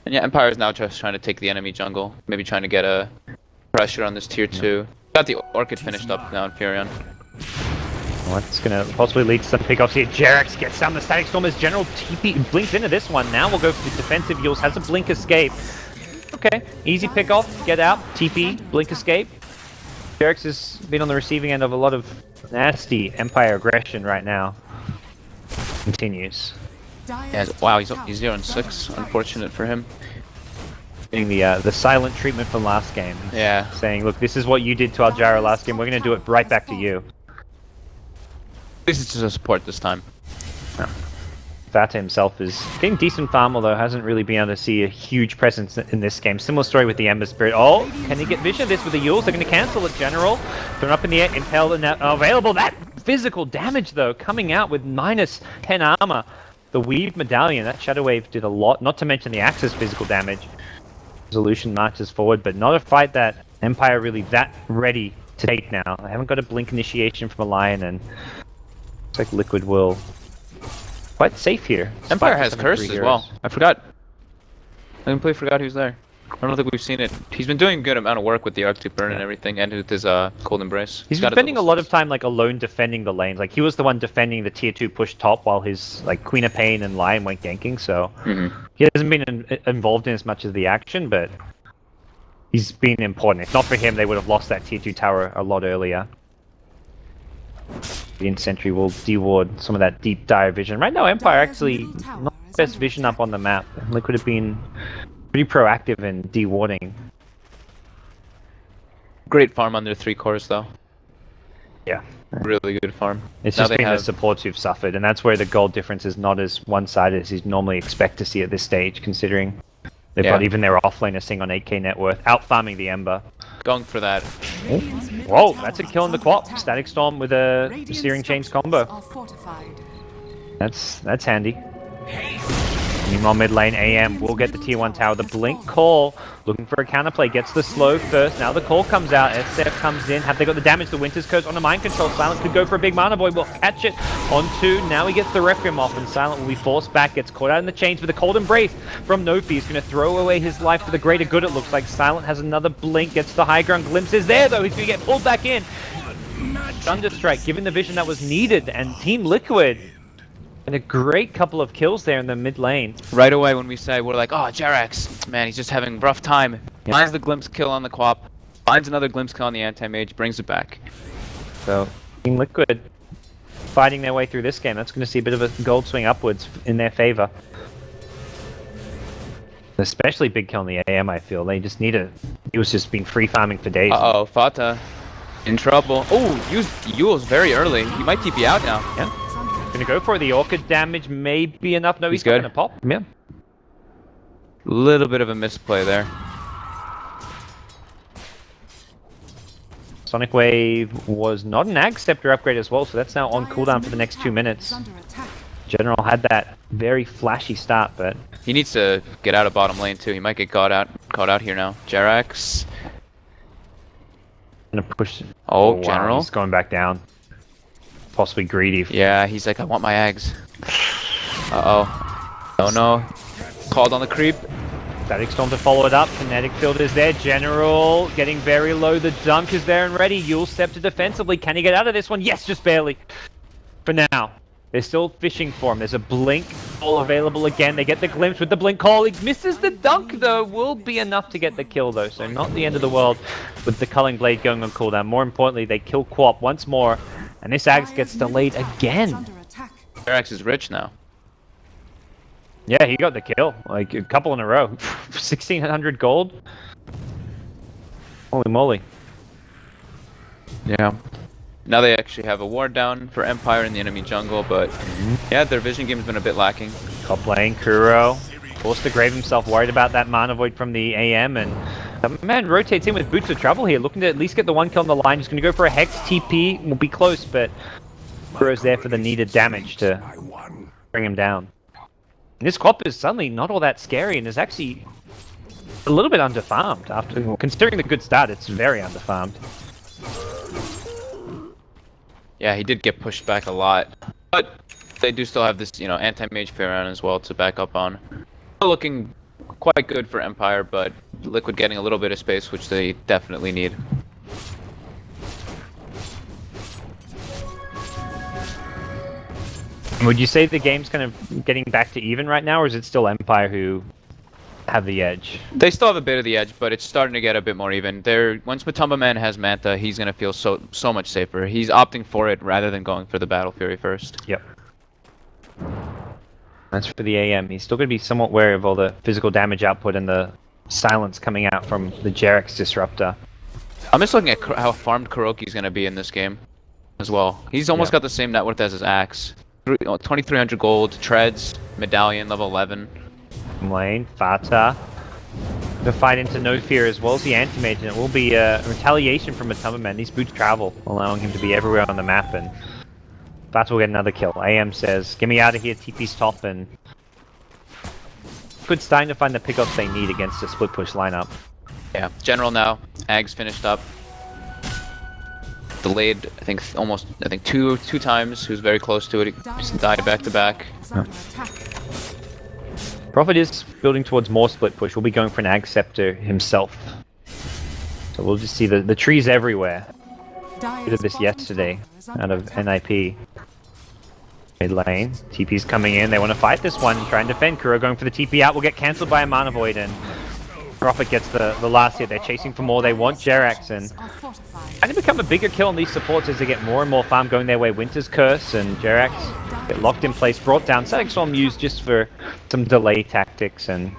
And yeah, Empire is now just trying to take the enemy jungle. Maybe trying to get a pressure on this tier 2. Got the Orchid finished up now in Furion. What's gonna possibly lead to some pickoffs here? Jerax gets down the Static Storm as General TP blinks into this one. Now we'll go for the defensive. Yules has a blink escape. Okay, easy pickoff, get out, TP, blink escape. Jerax has been on the receiving end of a lot of nasty Empire aggression right now. Continues. Yeah, wow, he's 0-6. Unfortunate for him. Getting the silent treatment from last game. Yeah. Saying, look, this is what you did to our Gyro last game. We're gonna do it right back to you. This is just a support this time. Vata himself is getting decent farm, although hasn't really been able to see a huge presence in this game. Similar story with the Ember Spirit. Oh, can he get vision of this with the Yules? They're going to cancel it, General. Thrown up in the air, Impel, and now available. That physical damage, though, coming out with minus 10 armor. The Weave Medallion, that Shadow Wave did a lot, not to mention the Axis physical damage. Resolution marches forward, but not a fight that Empire really that ready to take now. I haven't got a blink initiation from a Lion, and looks like Liquid will quite safe here. Empire has Curse as well. I forgot. I completely forgot who's there. I don't think we've seen it. He's been doing a good amount of work with the Arctic Burn and everything, and with his Cold Embrace. He's been spending a lot of time like alone defending the lanes. Like he was the one defending the tier 2 push top while his like Queen of Pain and Lion went ganking, so he hasn't been involved in as much of the action, but he's been important. If not for him, they would have lost that tier 2 tower a lot earlier. The Sentry will deward some of that deep dire vision. Right now, Empire actually not the best vision up on the map. Liquid have been pretty proactive in dewarding. Great farm under 3 cores, though. Yeah. Really good farm. It's just been the supports who've suffered, and that's where the gold difference is not as one-sided as you'd normally expect to see at this stage, considering they've got even their offlaner sitting on 8k net worth, out-farming the Ember. Going for that. Oh. Whoa, that's a kill in the quap. Static Storm with a Searing Chains combo. That's handy. Meanwhile, mid lane, AM will get the tier 1 tower. The blink call, looking for a counterplay, gets the slow first. Now the call comes out, SF comes in. Have they got the damage? The Winter's Curse on the mind control. Silent could go for a big mana boy, will catch it on 2. Now he gets the Requiem off, and Silent will be forced back, gets caught out in the chains with a Cold Embrace from Nofi. He's going to throw away his life for the greater good, it looks like. Silent has another blink, gets the high ground. Glimpse is there, though. He's going to get pulled back in. Thunderstrike, given the vision that was needed, and Team Liquid. And a great couple of kills there in the mid lane. Right away when we say, we're like, oh, Jerax, man, he's just having a rough time. Finds the glimpse kill on the quap, finds another glimpse kill on the anti-mage, brings it back. So, Team Liquid fighting their way through this game. That's going to see a bit of a gold swing upwards in their favor. Especially big kill on the AM, I feel. They just need a... He was just been free farming for days. Uh-oh, Fata in trouble. Oh, used Yules very early. He might TP out now. Yeah. Gonna go for it. The Orchid damage may be enough. No, he's good. Not gonna pop. Yeah. Little bit of a misplay there. Sonic Wave was not an Ag Scepter upgrade as well, so that's now on cooldown for the next 2 minutes. General had that very flashy start, but he needs to get out of bottom lane too. He might get caught out here now. Jerax. Gonna push. Oh, General. Wow, he's going back down. Possibly greedy. Yeah, he's like, I want my eggs. Uh-oh. Oh no. Called on the creep. Static Storm to follow it up. Kinetic Field is there. General getting very low. The dunk is there and ready. Yules step to defensively. Can he get out of this one? Yes, just barely. For now. They're still fishing for him. There's a blink all available again. They get the glimpse with the blink call. He misses the dunk, though. Will be enough to get the kill, though. So not the end of the world with the Culling Blade going on cooldown. More importantly, they kill Quap once more. And this Axe gets delayed again. Jerax is rich now. Yeah, he got the kill. Like, a couple in a row. 1,600 gold. Holy moly. Yeah. Now they actually have a ward down for Empire in the enemy jungle, but yeah, their vision game's been a bit lacking. Top lane, Kuro. Forced to grave himself, worried about that mana void from the AM, and the man rotates in with Boots of Trouble here, looking to at least get the one kill on the line. He's going to go for a Hex TP, will be close, but Kuro's there for the needed damage to bring him down. And this Quap is suddenly not all that scary and is actually a little bit underfarmed. After considering the good start, it's very underfarmed. Yeah, he did get pushed back a lot, but they do still have this, you know, anti-mage Pharaon as well to back up on. Looking quite good for Empire, but Liquid getting a little bit of space, which they definitely need. Would you say the game's kind of getting back to even right now, or is it still Empire who have the edge? They still have a bit of the edge, but it's starting to get a bit more even. Once Matumba Man has Manta, he's gonna feel so much safer. He's opting for it rather than going for the Battle Fury first. Yep. That's for the AM. He's still gonna be somewhat wary of all the physical damage output and the silence coming out from the Jarek's Disruptor. I'm just looking at how farmed Kuroki's gonna be in this game as well. He's almost got the same net worth as his Axe. 2,300 gold, treads, medallion, level 11. Lane, Fata. The fight into No Fear as well as the Anti-Mage, and it will be a retaliation from Matumba Man. These boots travel, allowing him to be everywhere on the map, and Fata will get another kill. AM says, get me out of here, TP's top, and good starting to find the pickups they need against a split push lineup. Yeah, General now. Ag's finished up. Delayed, I think two times. He was very close to it. He just died back to back. Prophet is building towards more split push. We'll be going for an Ag Scepter himself. So we'll just see the trees everywhere. Bit of this yesterday out of NIP. Mid lane. TP's coming in. They want to fight this one and try and defend. Kuro going for the TP out. Will get cancelled by a Mana Void, and Prophet gets the last hit. They're chasing for more. They want Jerax, and to become a bigger kill on these supports as they get more and more farm going their way. Winter's Curse and Jerax get locked in place, brought down. Static Storm used just for some delay tactics, and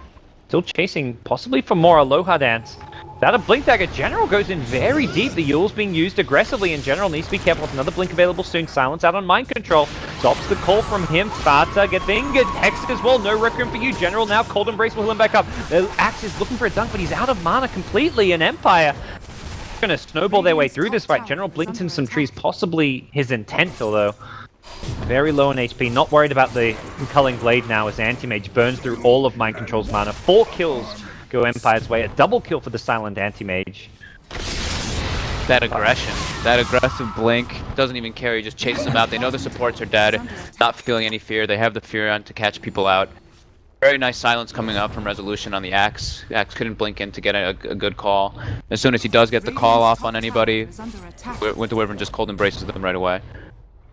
still chasing possibly for more Aloha Dance. That a Blink Dagger. General goes in very deep. The Yule's being used aggressively, and General needs to be careful. Another Blink available soon. Silence out on Mind Control. Stops the call from him. Fata gets fingered. Hexed as well. No Requiem for you. General now. Cold Embrace will heal him back up. The Axe is looking for a dunk, but he's out of mana completely, and Empire going to snowball their way through this fight. General blinks in some trees, possibly his intent, although very low on HP. Not worried about the Culling Blade now as Anti-Mage burns through all of Mind Control's mana. 4 kills go Empire's way. A double kill for the Silent Anti-Mage. That aggression, that aggressive blink, doesn't even care, he just chases them out. They know the supports are dead, not feeling any fear. They have the fear on to catch people out. Very nice silence coming up from Resolution on the Axe. The Axe couldn't blink in to get a good call. As soon as he does get the call off on anybody, Winter Wyvern just cold embraces them right away.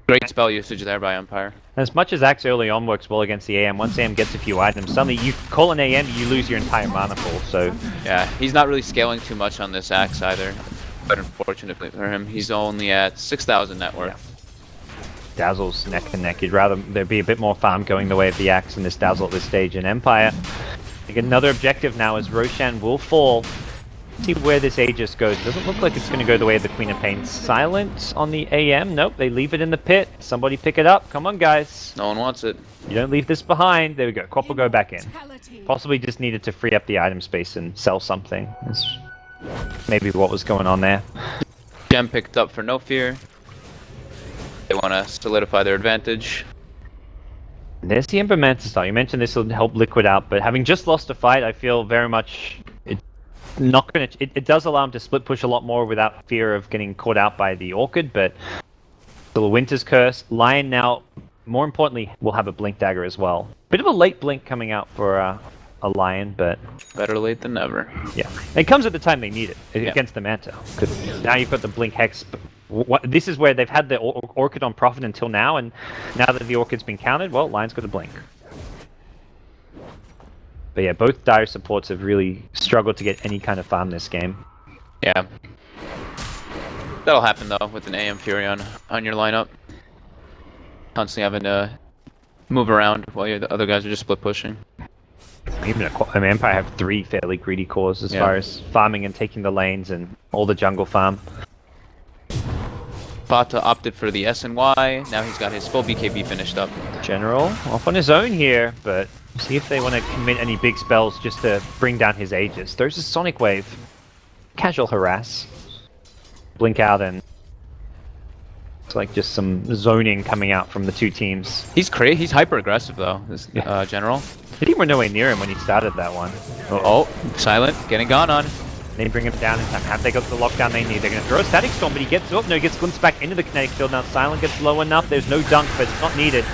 Great spell usage there by Empire. As much as Axe early on works well against the AM, once AM gets a few items, suddenly you call an AM, you lose your entire mana pool, so... Yeah, he's not really scaling too much on this Axe either. But unfortunately for him, he's only at 6,000 net worth. Yeah. Dazzle's neck and neck. You'd rather there be a bit more farm going the way of the Axe in this Dazzle at this stage. In Empire, they get another objective now as Roshan will fall. See where this Aegis goes. Doesn't look like it's going to go the way of the Queen of Pain. Silent on the AM. Nope, they leave it in the pit. Somebody pick it up. Come on, guys. No one wants it. You don't leave this behind. There we go. Quap will go back in. Possibly just needed to free up the item space and sell something. That's maybe what was going on there. Gem picked up for No Fear. They want to solidify their advantage. There's the Ember Manta style. You mentioned this will help Liquid out, but having just lost a fight, I feel very much it's not going to... It does allow him to split push a lot more without fear of getting caught out by the Orchid, but still a Winter's Curse. Lion now, more importantly, will have a Blink Dagger as well. Bit of a late blink coming out for a Lion, but... Better late than never. Yeah. It comes at the time they need it, against the Manta. Now you've got the Blink Hex. This is where they've had the Orchid on Prophet until now, and now that the Orchid's been countered, well, Lion's got a Blink. But yeah, both dire supports have really struggled to get any kind of farm this game. Yeah. That'll happen though with an AM Fury on your lineup. Constantly having to move around while the other guys are just split pushing. Even Empire have 3 fairly greedy cores as far as farming and taking the lanes and all the jungle farm. Bata opted for the SNY. Now he's got his full BKB finished up. General off on his own here, but see if they want to commit any big spells just to bring down his Aegis. There's a Sonic Wave. Casual harass. Blink out, and it's like just some zoning coming out from the two teams. He's crazy. He's hyper aggressive though, this General. The team were nowhere near him when he started that one. Oh, Silent, getting gone on. They bring him down in time. Have they got the lockdown they need? They're going to throw a Static Storm, but he gets up. No, he gets glimpsed back into the kinetic field. Now Silent gets low enough. There's no dunk, but it's not needed.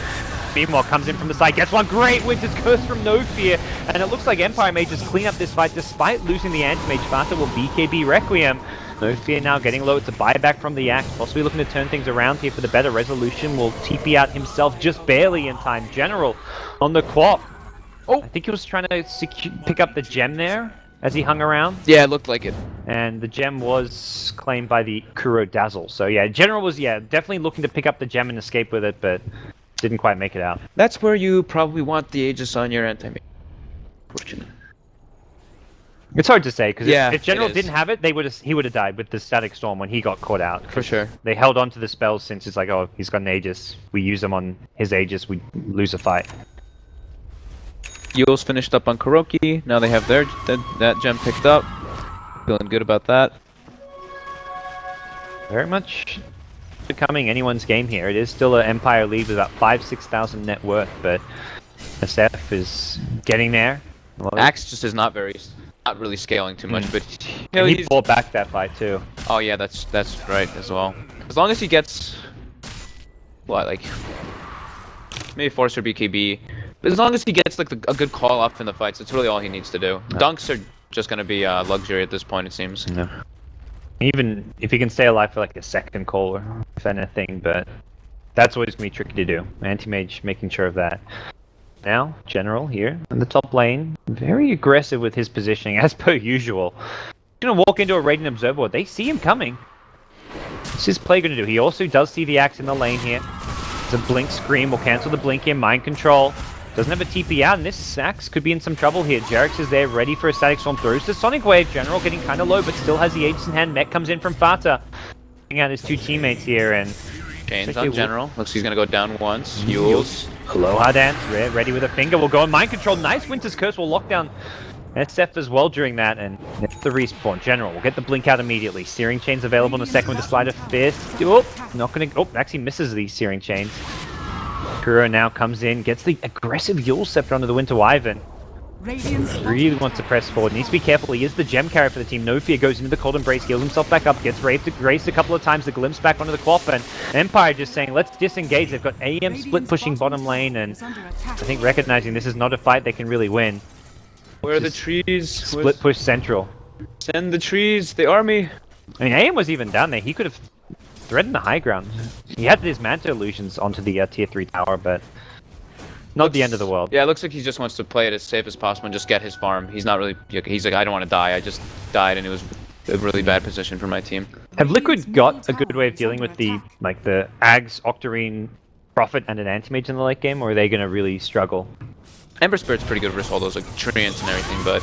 Beamwell comes in from the side, gets one. Great Winter's Curse from No Fear. And it looks like Empire may just clean up this fight despite losing the Anti-Mage. Fata will BKB Requiem. No Fear now getting low. It's a buyback from the Axe. Possibly looking to turn things around here for the better. Resolution will TP out himself just barely in time. General on the quap. Oh, I think he was trying to pick up the gem there as he hung around. Yeah, it looked like it. And the gem was claimed by the Kuro Dazzle. So yeah, General was definitely looking to pick up the gem and escape with it, but didn't quite make it out. That's where you probably want the Aegis on your anti-mage. Fortunate. It's hard to say because if General it is. didn't have it, he would have died with the Static Storm when he got caught out. For sure. They held on to the spells since it's like, oh, he's got an Aegis. We use him on his Aegis, we lose a fight. Yules finished up on Kuroki. Now they have that gem picked up. Feeling good about that. Very much becoming anyone's game here. It is still an Empire lead with about 5,000-6,000 net worth, but SF is getting there. Axe just is not really scaling too much, but he fought back that fight too. Oh yeah, that's right as well. As long as he gets like maybe Force or BKB, but as long as he gets like a good call off in the fights, that's really all he needs to do. No. Dunks are just gonna be luxury at this point, it seems. No. Even if he can stay alive for like a second call or if anything, but that's always gonna be tricky to do. Anti-mage making sure of that. Now, General here in the top lane, very aggressive with his positioning as per usual. He's gonna walk into a Radiant Observer. They see him coming. What's his play gonna do? He also does see the Axe in the lane here. It's a Blink Scream. Will cancel the Blink here. Mind Control. Doesn't have a TP out, and this Axe could be in some trouble here. Jerix is there, ready for a Static Storm. Throws the Sonic Wave. General getting kind of low, but still has the Aegis in hand. Mech comes in from Fata. Taking out his two teammates here, and Chains on General. Looks like he's gonna go down once. Yules. Aloha Dance, ready with a finger. We'll go on Mind Control. Nice Winter's Curse will lock down SF as well during that, and it's the respawn. General will get the blink out immediately. Searing Chains available in a second with the Sleight of Fist. Oh, not gonna. Oh, actually misses these Searing Chains. Kuro now comes in, gets the aggressive Yule Scepter onto the Winter Wyvern. Really wants to press forward. Needs to be careful. He is the gem carrier for the team. No Fear goes into the Cold Embrace, heals himself back up, gets raised a couple of times, the glimpse back onto the Quap, and Empire just saying, let's disengage. They've got AM split pushing bottom lane, and I think recognizing this is not a fight they can really win. Where are the trees? Split push central. Send the trees, the army. I mean, AM was even down there. He could have threatened the high ground. He had his Manta illusions onto the tier 3 tower, but not the end of the world. Yeah, it looks like he just wants to play it as safe as possible and just get his farm. He's not really. He's like, I don't want to die. I just died, and it was a really bad position for my team. Have Liquid got a good way of dealing with the Ags, Octarine, Prophet, and an Anti-Mage in the late game, or are they going to really struggle? Ember Spirit's pretty good versus all those like treants and everything, but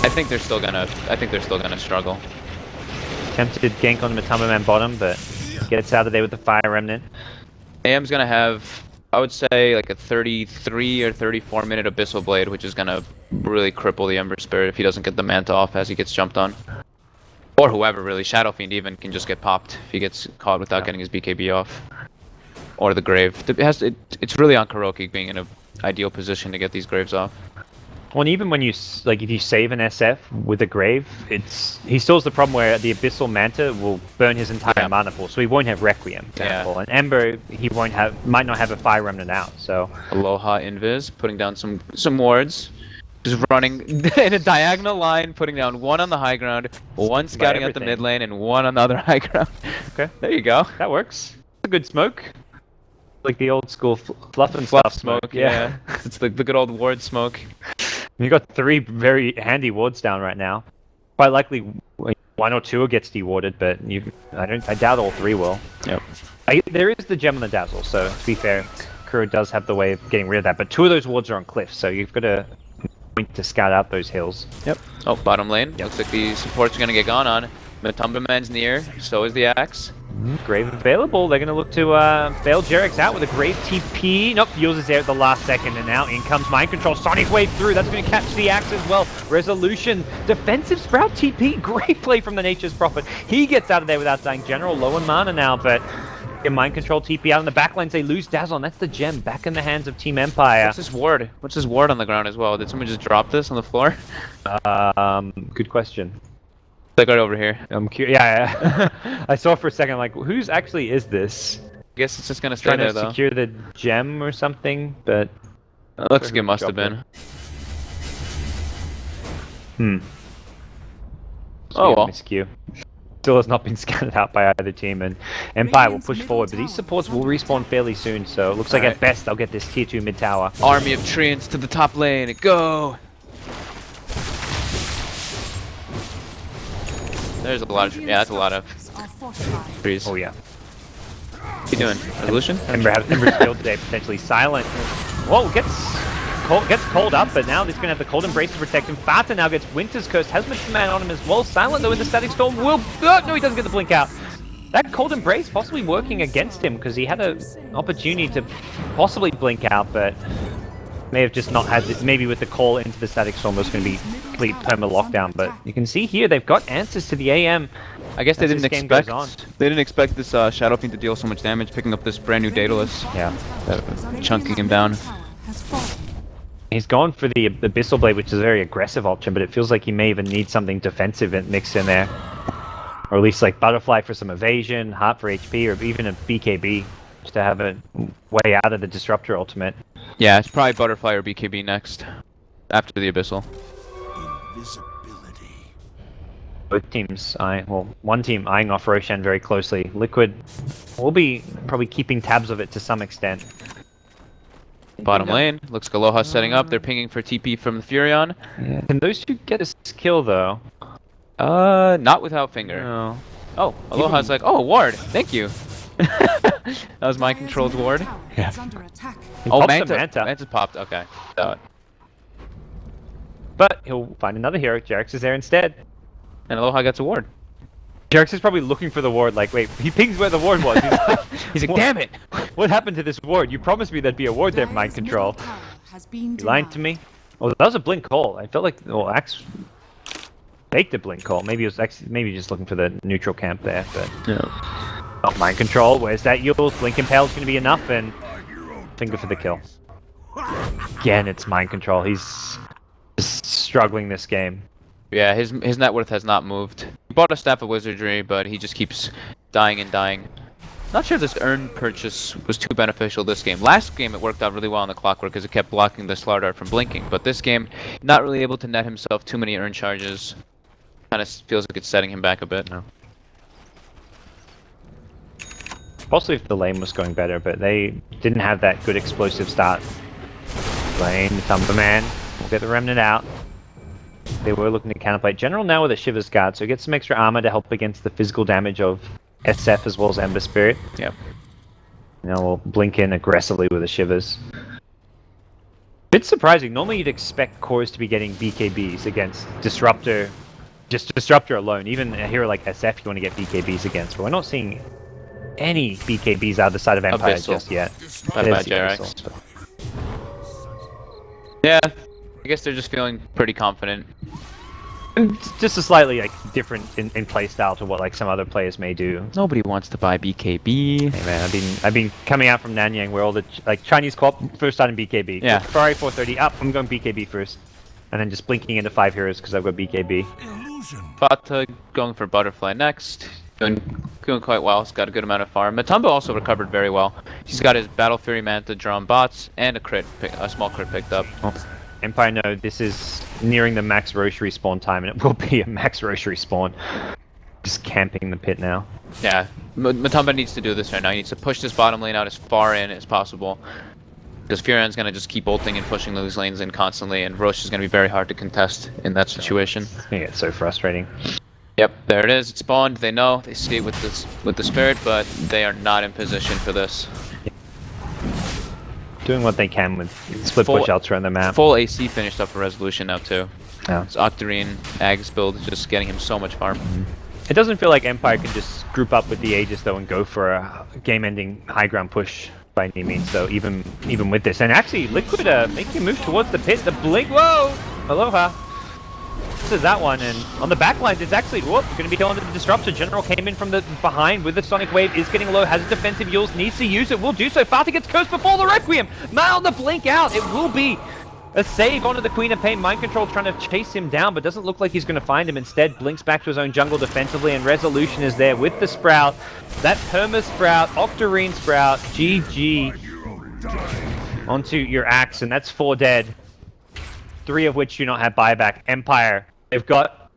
I think they're still gonna struggle. Tempted gank on Matamba Man bottom, but gets out of there with the Fire Remnant. AM's gonna have, I would say, like a 33 or 34 minute Abyssal Blade, which is gonna really cripple the Ember Spirit if he doesn't get the Manta off as he gets jumped on. Or whoever, really. Shadow Fiend even can just get popped if he gets caught without getting his BKB off. Or the Grave. It's really on Kuroki being in an ideal position to get these Graves off. Well, and even when you, if you save an SF with a Grave, he still has the problem where the Abyssal Manta will burn his entire mana pool, so he won't have Requiem, for example. And Ember, he might not have a Fire Remnant out, so... Aloha Invis, putting down some wards. Just running in a diagonal line, putting down one on the high ground, one scouting at the mid lane, and one on the other high ground. Okay, there you go. That works. It's a good smoke. Like the old school fluff and stuff smoke, yeah. It's the good old ward smoke. You got 3 very handy wards down right now. Quite likely 1 or 2 gets dewarded, but I doubt all 3 will. Yep. There is the gem on the dazzle, so to be fair, Kuro does have the way of getting rid of that. But 2 of those wards are on cliffs, so you've got to scout out those hills. Yep. Oh, bottom lane. Looks like the support's gonna get gone on. Matumba Man's near, so is the Axe. Grave available. They're going to look to bail Jerix out with a Grave TP. Nope, Yules is there at the last second, and now in comes Mind Control. Sonic Wave through. That's going to catch the Axe as well. Resolution. Defensive Sprout TP. Great play from the Nature's Prophet. He gets out of there without dying. General low in mana now, but Mind Control TP out in the back lanes. They lose Dazzle, and that's the gem back in the hands of Team Empire. What's this ward? What's this ward on the ground as well? Did someone just drop this on the floor? Good question. Like right over here. I'm curious. Yeah. I saw for a second, like, whose actually is this? I guess it's just gonna stay there, though. Secure the gem or something, but looks like it must have been. Oh well. Miscue. Still has not been scattered out by either team, and Empire will push forward, but these supports will respawn fairly soon, so it looks like at best they'll get this tier 2 mid tower. Army of Treants to the top lane, go! There's a lot of, yeah, that's a lot of trees. Oh yeah. What are you doing? Resolution? Ember's field today, potentially silent. Whoa, gets called up, but now he's going to have the Cold Embrace to protect him. Fata now gets Winter's Curse, has Mr. Man on him as well. Silent though in the Static Storm will... Oh, no, he doesn't get the blink out. That Cold Embrace possibly working against him because he had an opportunity to possibly blink out, but may have just not had this. Maybe with the call into the Static Storm was going to be complete perma lockdown, but you can see here they've got answers to the AM. I guess they didn't expect this Shadow Fiend to deal so much damage, picking up this brand new Daedalus. Yeah. Chunking him down. He's gone for the Abyssal Blade, which is a very aggressive option, but it feels like he may even need something defensive mixed in there. Or at least like Butterfly for some evasion, Heart for HP, or even a BKB just to have a way out of the Disruptor ultimate. Yeah, it's probably Butterfly or BKB next, after the Abyssal. Invisibility. Both teams one team eyeing off Roshan very closely. Liquid will be probably keeping tabs of it to some extent. Bottom lane, looks like Aloha setting up. They're pinging for TP from the Furion. Yeah. Can those two get a kill though? Not without finger. No. Oh, Aloha's like, oh, ward, thank you. That was my controlled ward. Yeah. Oh, Manta's popped, okay. But he'll find another hero. Jarex is there instead. And Aloha gets a ward. Jarex is probably looking for the ward, like, wait, he pings where the ward was. He's like, damn it! What happened to this ward? You promised me there'd be a ward there, mind control. You lied to me? Oh, that was a blink call. I felt like, Axe faked a blink call. Maybe it was maybe just looking for the neutral camp there, but... Yeah. Oh, mind control, where's that Yules? Blink Impale's gonna be enough, and... Finger for the kill. Again, it's mind control. He's just struggling this game. Yeah, his net worth has not moved. He bought a Staff of Wizardry, but he just keeps dying and dying. Not sure this earn purchase was too beneficial this game. Last game it worked out really well on the Clockwork because it kept blocking the Slar Dart from blinking, but this game, not really able to net himself too many earn charges. Kind of feels like it's setting him back a bit. No. Possibly if the lane was going better, but they didn't have that good explosive start. Lane, Thumberman will get the Remnant out. They were looking to counterplay. General now with a Shiver's Guard, so get some extra armor to help against the physical damage of SF as well as Ember Spirit. Yep. Now we'll blink in aggressively with the Shivers. Bit surprising. Normally you'd expect cores to be getting BKBs against Disruptor. Just Disruptor alone. Even a hero like SF you want to get BKBs against, but we're not seeing any BKBs out of the side of Empire just yet. Not bad, Jarex. Yeah, I guess they're just feeling pretty confident. And just a slightly different in playstyle to what some other players may do. Nobody wants to buy BKB. Hey man, I've been coming out from Nanyang where all the Chinese co-op first started BKB. Yeah. Ferrari 430 up. I'm going BKB first, and then just blinking into 5 heroes because I've got BKB. Fata going for Butterfly next. Doing quite well. He's got a good amount of farm. Matumba also recovered very well. He's got his Battle Fury Manta drawn bots and a small crit picked up. Oh. Empire know this is nearing the max Roche respawn time, and it will be a max Roche respawn. Just camping the pit now. Yeah, Matumba needs to do this right now. He needs to push this bottom lane out as far in as possible. Because Furion's going to just keep ulting and pushing those lanes in constantly, and Roche is going to be very hard to contest in that situation. It's going to get so frustrating. Yep, there it is. It spawned. They know. They see it with the spirit, but they are not in position for this. Doing what they can with split push outs around the map. Full AC finished up for Resolution now too. Yeah. It's Octarine, Ag's build is just getting him so much farm. It doesn't feel like Empire can just group up with the Aegis though and go for a game-ending high ground push by any means though, even with this. And actually, Liquid making a move towards the pit. The blink. Whoa! Aloha. This is that one, and on the back lines, it's actually going to be killing the Disruptor. General came in from the behind with the Sonic Wave, is getting low, has a defensive Yules, needs to use it, will do so. Fata gets cursed before the Requiem. Mal the blink out. It will be a save onto the Queen of Pain. Mind Control trying to chase him down, but doesn't look like he's going to find him. Instead, blinks back to his own jungle defensively, and Resolution is there with the Sprout. That Perma Sprout, Octarine Sprout, GG onto your Axe, and that's 4 dead. 3 of which do not have buyback. Empire, they've got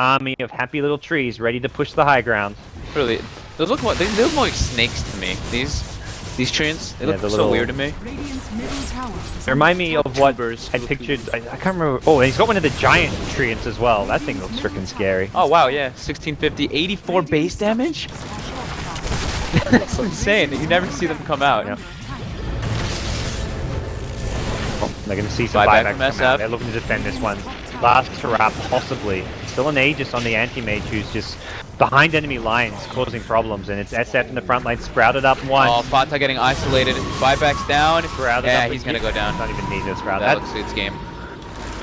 army of happy little trees ready to push the high ground. Really, they look more like snakes to me. These treants, they look the so little- weird to me. Radiant's middle tower is They remind me of what Tubers. I pictured. I can't remember. Oh, and he's got one of the giant treants as well. That thing looks freaking scary. Oh wow, yeah, 1650, 84 base damage. That's insane. You never see them come out. Yeah. Oh, they're going to see some Buyback buybacks from come SF. out. They're looking to defend this one. Last Tarap, possibly. Still an Aegis on the anti-mage who's just behind enemy lines, causing problems. And it's SF in the front line, sprouted up once. Oh, Fata getting isolated. Buybacks down. Sprouted Yeah, up he's again. gonna go down. Not even need to sprout. That That, looks like it's game.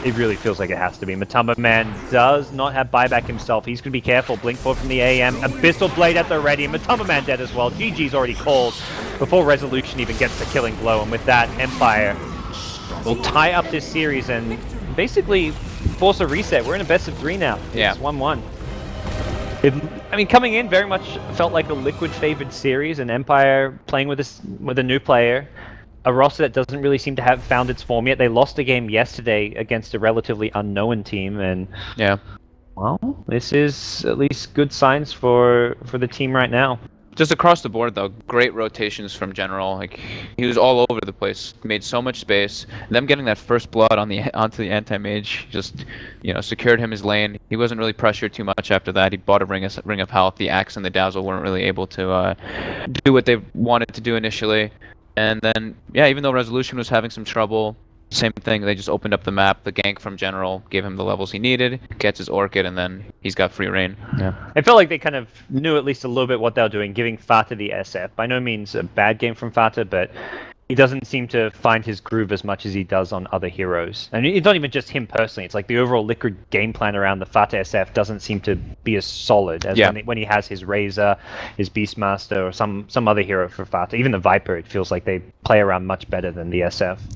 it really feels like it has to be. Matamba Man does not have buyback himself. He's going to be careful. Blink forward from the AM. Abyssal Blade at the ready. Matamba Man dead as well. GG's already called before Resolution even gets the killing blow. And with that, Empire will tie up this series and basically force a reset. We're in a best of 3 now. Yeah. It's 1-1. I mean, coming in very much felt like a Liquid favored series, and Empire playing with a new player, a roster that doesn't really seem to have found its form yet. They lost a game yesterday against a relatively unknown team, and Yeah. well, this is at least good signs for the team right now. Just across the board, though, great rotations from General. Like he was all over the place, made so much space. Them getting that first blood onto the anti-mage just, secured him his lane. He wasn't really pressured too much after that. He bought a ring of health. The axe and the dazzle weren't really able to do what they wanted to do initially. And then, yeah, even though Resolution was having some trouble, same thing. They just opened up the map. The gank from General gave him the levels he needed, gets his Orchid, and then he's got free reign. Yeah. I felt like they kind of knew at least a little bit what they were doing, giving Fata the SF. By no means a bad game from Fata, but he doesn't seem to find his groove as much as he does on other heroes. And it's not even just him personally. It's like the overall Liquid game plan around the Fata SF doesn't seem to be as solid as when he has his Razor, his Beastmaster, or some other hero for Fata. Even the Viper, it feels like they play around much better than the SF. Yeah.